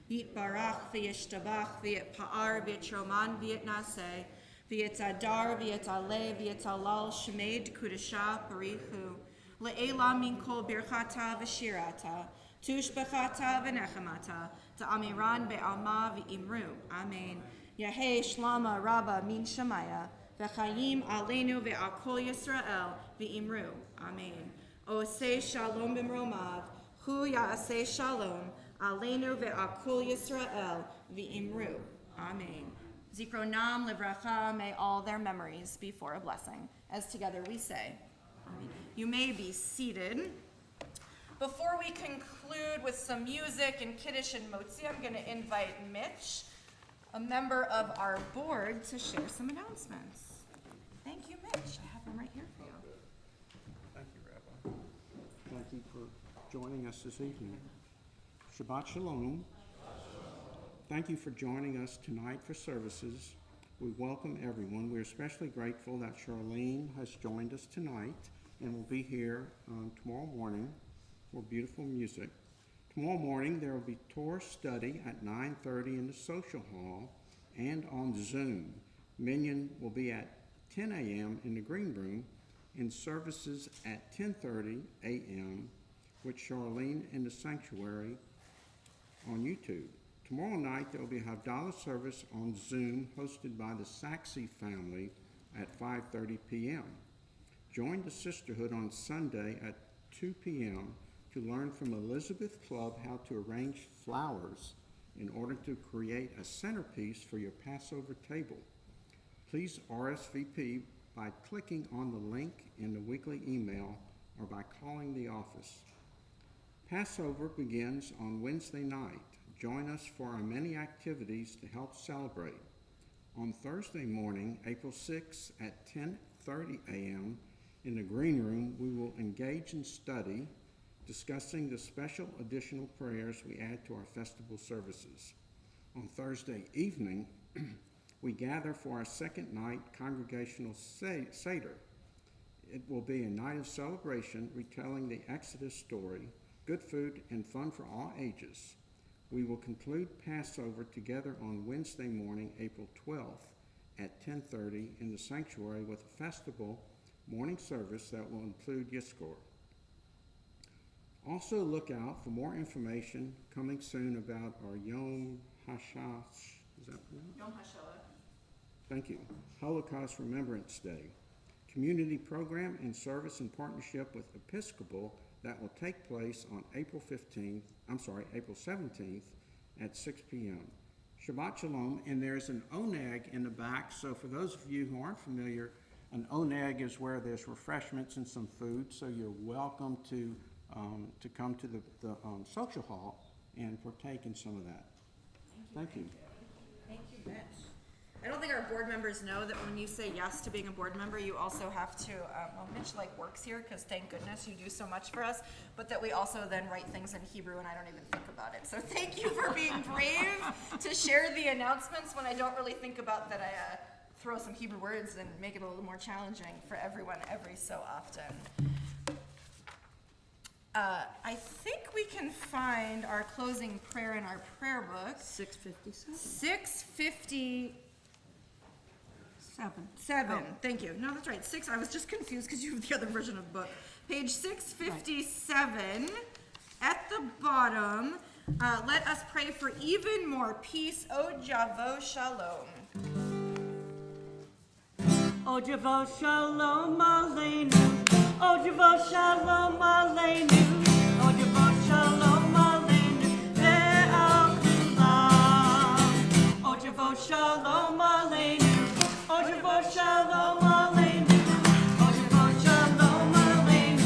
C: yit barach v'yishtabach v'yit pa'ar v'yitroman v'yit naseh, v'yit adar v'yit aleh v'yit alal shmei d'kudasha parichu. Le'ela min kol birchata v'shirata, tushbechata v'nechemata, ta'amiran be'alma v'imru. Amen. Yehei shlama rabba min shemaya, v'chayim aleinu ve'al kol Yisrael v'imru. Amen. Oseh shalom b'mromav, hu ya'aseh shalom, aleinu ve'al kol Yisrael v'imru. Amen. Zikronam livracha, may all their memories be for a blessing. As together we say, you may be seated. Before we conclude with some music and Kiddush and Motzi, I'm going to invite Mitch, a member of our board, to share some announcements. Thank you, Mitch. I have them right here for you.
F: Thank you, Rabbi. Thank you for joining us this evening. Shabbat Shalom. Thank you for joining us tonight for services. We welcome everyone. We're especially grateful that Charlene has joined us tonight and will be here tomorrow morning for beautiful music. Tomorrow morning there will be Torah study at 9:30 in the social hall and on Zoom. Minyan will be at 10 a.m. in the green room and services at 10:30 a.m. with Charlene in the sanctuary on YouTube. Tomorrow night there will be a Havdalah service on Zoom hosted by the Saxey family at 5:30 p.m. Join the sisterhood on Sunday at 2 p.m. to learn from Elizabeth Club how to arrange flowers in order to create a centerpiece for your Passover table. Please RSVP by clicking on the link in the weekly email or by calling the office. Passover begins on Wednesday night. Join us for our many activities to help celebrate. On Thursday morning, April 6th at 10:30 a.m. in the green room, we will engage in study, discussing the special additional prayers we add to our festival services. On Thursday evening, we gather for our second night congregational Seder. It will be a night of celebration retelling the Exodus story, good food, and fun for all ages. We will conclude Passover together on Wednesday morning, April 12th at 10:30 in the sanctuary with a festival morning service that will include Yizkor. Also look out for more information coming soon about our Yom HaShoah. Is that right?
C: Yom HaShoah.
F: Thank you. Holocaust Remembrance Day. Community program and service in partnership with Episcopal that will take place on April 17th at 6 p.m. Shabbat Shalom, and there's an oneg in the back, so for those of you who aren't familiar, an oneg is where there's refreshments and some food, so you're welcome to come to the social hall and partake in some of that. Thank you.
C: Thank you, Mitch. I don't think our board members know that when you say yes to being a board member, you also have to, well, Mitch works here because thank goodness you do so much for us, but that we also then write things in Hebrew and I don't even think about it. So thank you for being brave to share the announcements when I don't really think about that I throw some Hebrew words and make it a little more challenging for everyone every so often. I think we can find our closing prayer in our prayer book.
A: 657.
C: 650. Seven. Thank you. No, that's right. 6. I was just confused because you have the other version of the book. Page 657. At the bottom, let us pray for even more peace. O Javo Shalom.
D: O Javo Shalom Aleinu, O Javo Shalom Aleinu, O Javo Shalom Aleinu, Ve'al Kulam. O Javo Shalom Aleinu, O Javo Shalom Aleinu, O Javo Shalom Aleinu,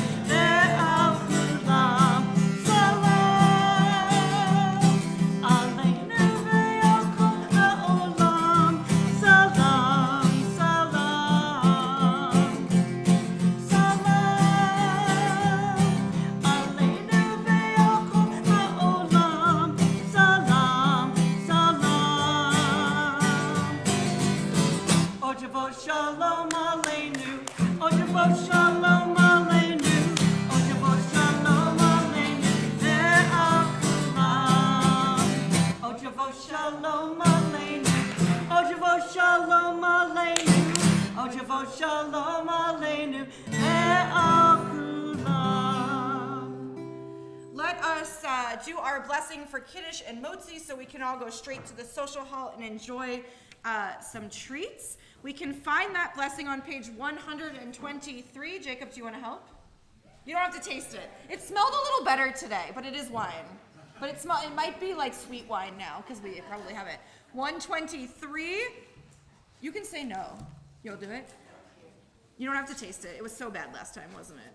D: Shalom Aleinu, O Shabbat Shalom Aleinu, Ve'akulam. O Shabbat Shalom Aleinu, O Shabbat Shalom Aleinu, O Shabbat Shalom Aleinu, Ve'akulam.
C: Let us do our blessing for Kiddush and Motzi so we can all go straight to the social hall and enjoy some treats. We can find that blessing on page 123. Jacob, do you want to help? You don't have to taste it. It smelled a little better today, but it is wine. But it might be like sweet wine now because we probably have it. 123. You can say no. You'll do it? You don't have to taste it. It was so bad last time, wasn't it?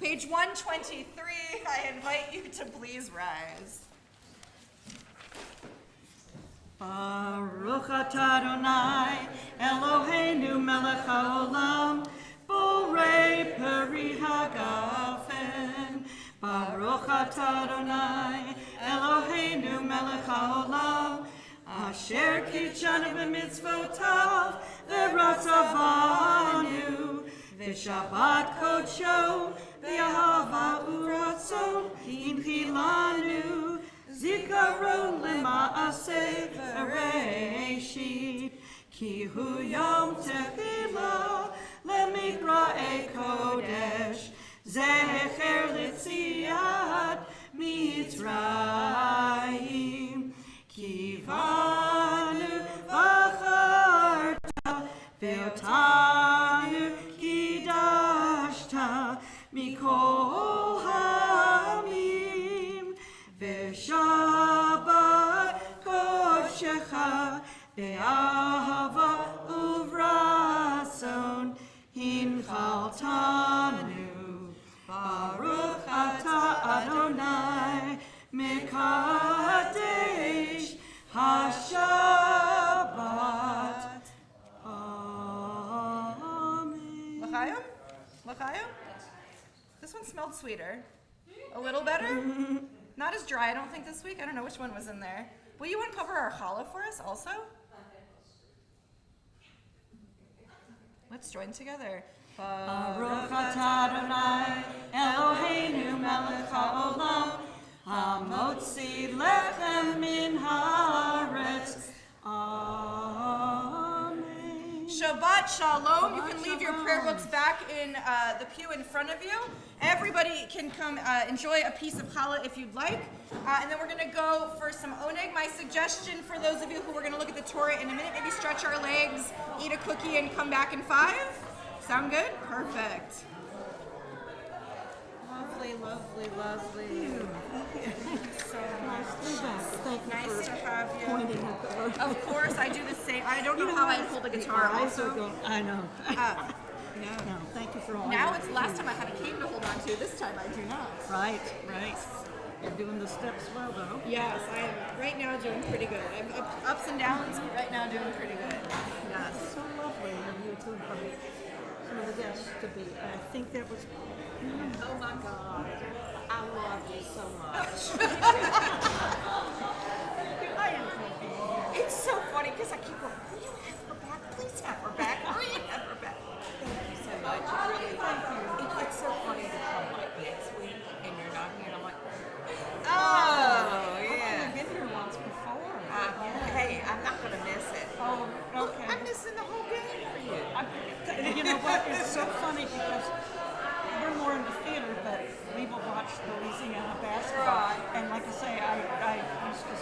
C: Page 123, I invite you to please rise.
D: Baruch atah Adonai, Eloheinu melech haolam, borei peri hagafen. Baruch atah Adonai, Eloheinu melech haolam, asher kitshanu b'mitzvotav, v'ratzavanu, v'shabbat kodsho, v'ahava uratzon, hinchilanu, zikaron lema'aseh v'reishit, ki hu yom techilah lemikra'ei kodesh, zecher l'tziat Mitzrayim, ki vanu v'acharta ve'otanu kidashta mikol ha'amim, ve'shabbat kodshecha be'ahava uvratzon hinchaltanu. Baruch atah Adonai mekadesh hashabbat. Amen.
C: L'chaim? L'chaim? This one smelled sweeter. A little better? Not as dry, I don't think, this week. I don't know which one was in there. Will you uncover our challah for us also? Let's join together.
D: Baruch atah Adonai Eloheinu melech haolam, hamotzi lechem min haaretz. Amen.
C: Shabbat Shalom. You can leave your prayer books back in the pew in front of you. Everybody can come enjoy a piece of challah if you'd like. And then we're going to go for some oneg. My suggestion for those of you who are going to look at the Torah in a minute, maybe stretch our legs, eat a cookie, and come back in 5. Sound good? Perfect. Lovely, lovely, lovely. So much. Nice to have you. Of course, I do the same. I don't know how I hold a guitar also.
D: I know.
C: No.
D: Thank you for all.
C: Now it's the last time I had a cane to hold on to. This time I do not.
D: Right. You're doing the steps well, though.
C: Yes, I am right now doing pretty good. I'm ups and downs, but right now doing pretty good. Yes.
D: So lovely of you to invite some of the guests to be. I think that was.
B: Oh my God, I love you so much.
C: It's so funny because I keep going, will you have her back? Please have her back. Hurry and have her back.
B: Thank you so much. Really, thank you. It's so funny to come like next week and you're not here. And I'm like, oh yeah.
D: I've been here once before.
B: Hey, I'm not gonna miss it.
D: Oh, okay.
B: I'm missing the whole game for you.
D: You know what? It's so funny because we're more into theater, but we will watch Louisiana basketball.
B: Right.
D: And like I say, I used to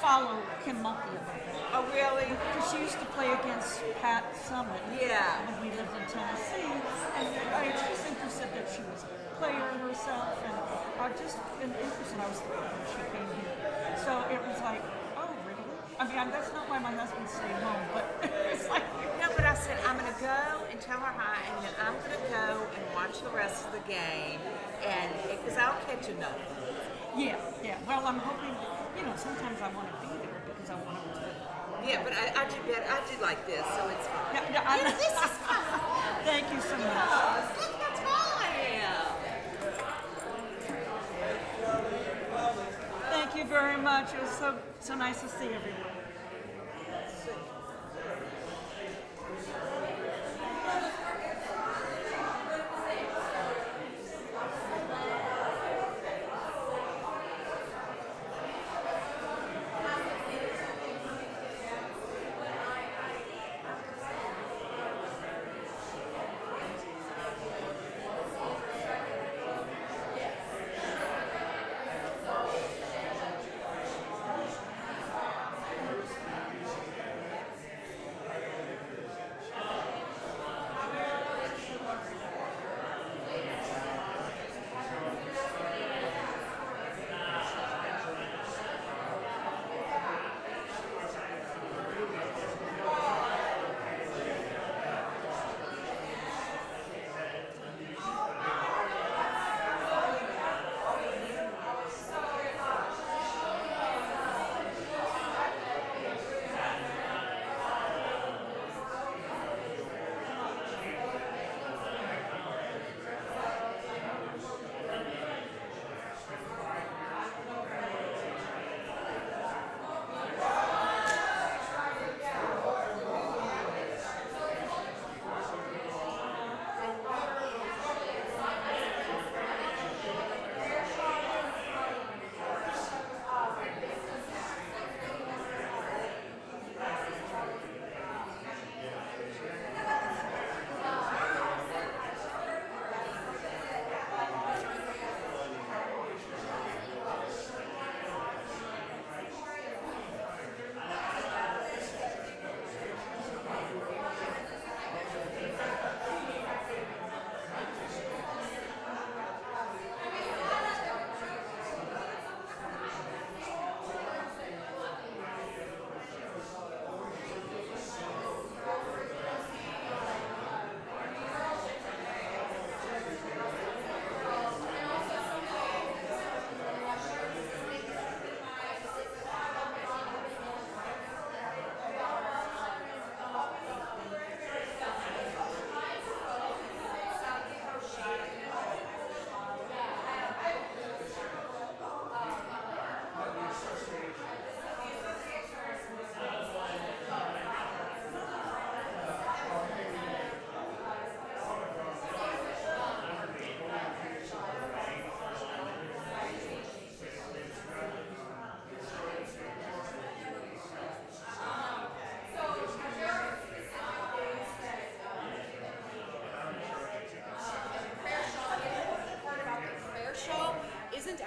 D: follow Kim Mulkey a bit.
B: Oh really?
D: Because she used to play against Pat Summitt
B: Yeah.
D: when we lived in Tennessee. And I was just interested that she was a player herself. And I've just been interested. I was thrilled when she came here. So it was like, oh, really? I mean, that's not why my husband stayed home, but it's like...
B: No, but I said I'm gonna go and tell her hi, and then I'm gonna go and watch the rest of the game, and because I'll catch enough.
D: Yeah. Well, I'm hoping, sometimes I want to be there because I want to.
B: Yeah, but I do better. I do like this, so it's fine.
D: This is fun. Thank you so much.
B: Look how tall I am.
D: Thank you very much. It was so nice to see everyone.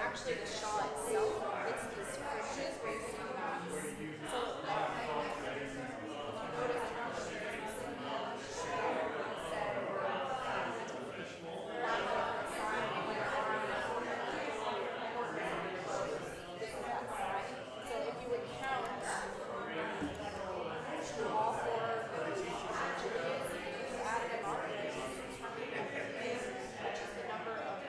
C: actually the shaw itself, it's these fringes where you see that. So that if you notice around the so if you would count all four attributes, you added them up, which is the number of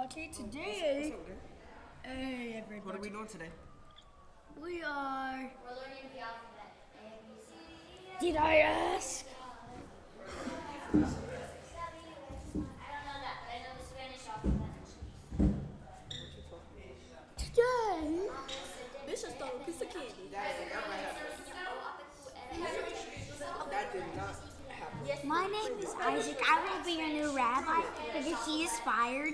H: Okay, today. Hey, everybody.
I: What are we doing today?
H: We are.
G: We're learning the alphabet. A, B, C, D, E, F,
H: Did I ask?
G: I don't know that, but I know the Spanish alphabet.
H: Today.
B: This is a piece of candy.
I: That did not happen.
H: My name is Isaac. I will be your new rabbi because he is fired.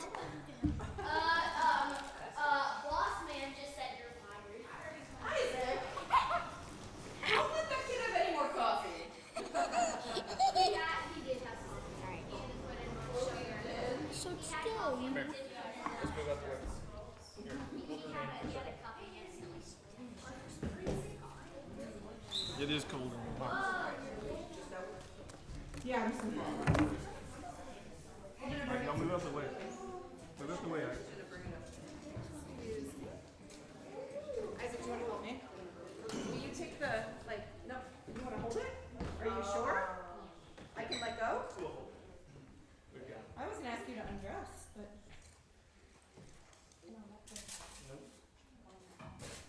G: Boss man just said you're fired.
C: Don't let that kid have any more coffee.
G: He did have something.
H: So today.
J: It is cold in the park.
C: Yeah, I'm
J: Don't move out the way. Move out the way.
C: Isaac, do you want to hold me? Will you take the, like, no, you want to hold it? Are you sure? I can let go? I was gonna ask you to undress, but.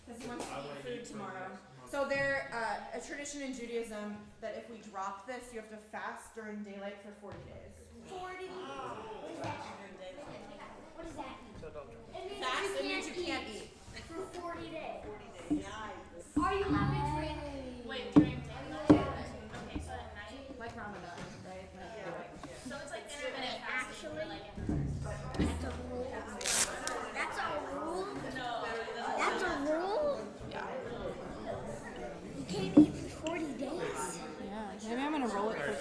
C: Because he wants to eat food tomorrow. So there, a tradition in Judaism that if we drop this, you have to fast during daylight for 40 days. 40?
G: What does that mean?
C: Fast, it means you can't eat.
G: For 40 days. Are you allowed to drink?
K: Wait, during daylight? Okay, so at night?
C: Like Ramadan, right?
K: So it's like intermittent fasting,
H: Actually,
K: like in the
H: that's a rule. That's a rule.
K: No,
H: That's a rule.
C: Yeah.
H: You can't eat for 40 days.
C: Yeah, maybe I'm gonna roll it for.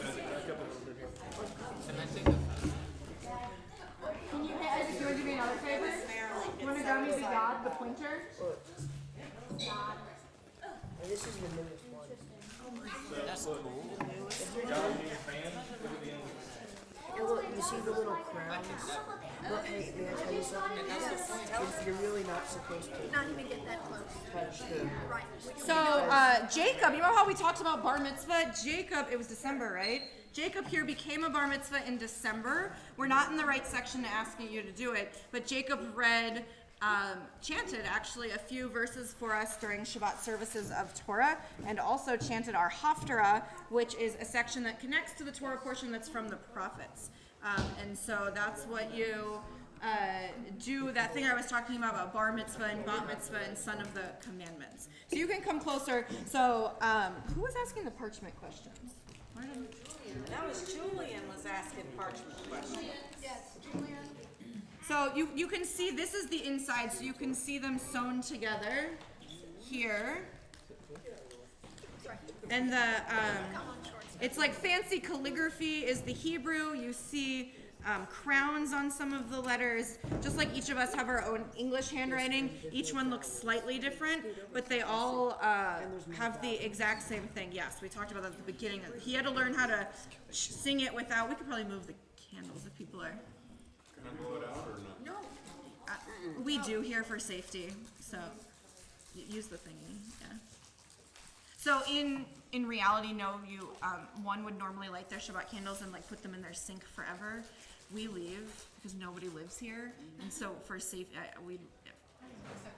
C: Can you, Isaac, you wanna do me another favor? You wanna grab me the God, the pointer?
I: This is the newest one.
J: That's cool.
I: And look, you see the little crowns? Look, hey, may I tell you something? You're really not supposed to
B: Not even get that close.
I: touch the...
B: Right.
C: So, Jacob, you know how we talked about bar mitzvah? Jacob, it was December, right? Jacob here became a bar mitzvah in December. We're not in the right section asking you to do it, but Jacob read, chanted actually a few verses for us during Shabbat services of Torah, and also chanted our Haftarah, which is a section that connects to the Torah portion that's from the prophets. And so that's what you do, that thing I was talking about bar mitzvah and bat mitzvah and son of the commandments. So you can come closer. So who was asking the parchment questions? Where did...
D: That was Julian was asking parchment questions.
C: So you can see, this is the inside, so you can see them sewn together here. And the, it's like fancy calligraphy is the Hebrew. You see crowns on some of the letters. Just like each of us have our own English handwriting, each one looks slightly different, but they all have the exact same thing. Yes, we talked about that at the beginning. He had to learn how to sing it without, we could probably move the candles if people are.
J: Can I blow it out or not?
C: No. We do here for safety, so use the thingy, yeah. So in reality, no, you, one would normally light their Shabbat candles and like put them in their sink forever. We leave because nobody lives here, and so for safety,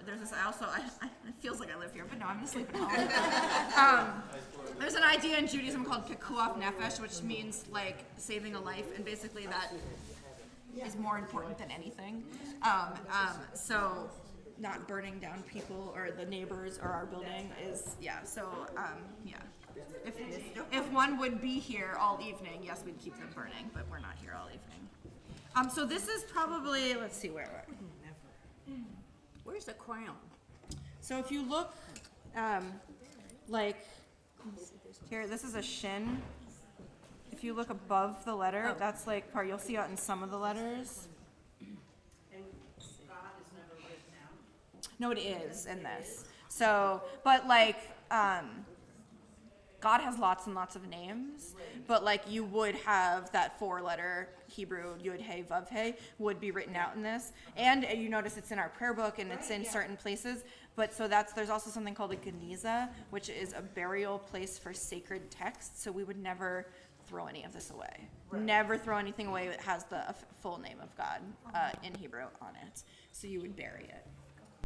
C: there's this, it feels like I live here, but no, I'm gonna sleep at home. There's an idea in Judaism called pikuach nefesh, which means like saving a life, and basically that is more important than anything. So not burning down people or the neighbors or our building is, yeah, so, yeah. If one would be here all evening, yes, we'd keep them burning, but we're not here all evening. So this is probably, let's see, where
D: Where's the crown?
C: so if you look, like, here, this is a shin. If you look above the letter, that's like part, you'll see out in some of the letters.
D: And God is never written out.
C: No, it is in this. So, but like, God has lots and lots of names, but like you would have that 4-letter Hebrew Yud Hey Vav Hey would be written out in this. And you notice it's in our prayer book and it's in certain places. But so there's also something called a geniza, which is a burial place for sacred texts. So we would never throw any of this away. Never throw anything away that has the full name of God in Hebrew on it. So you would bury it.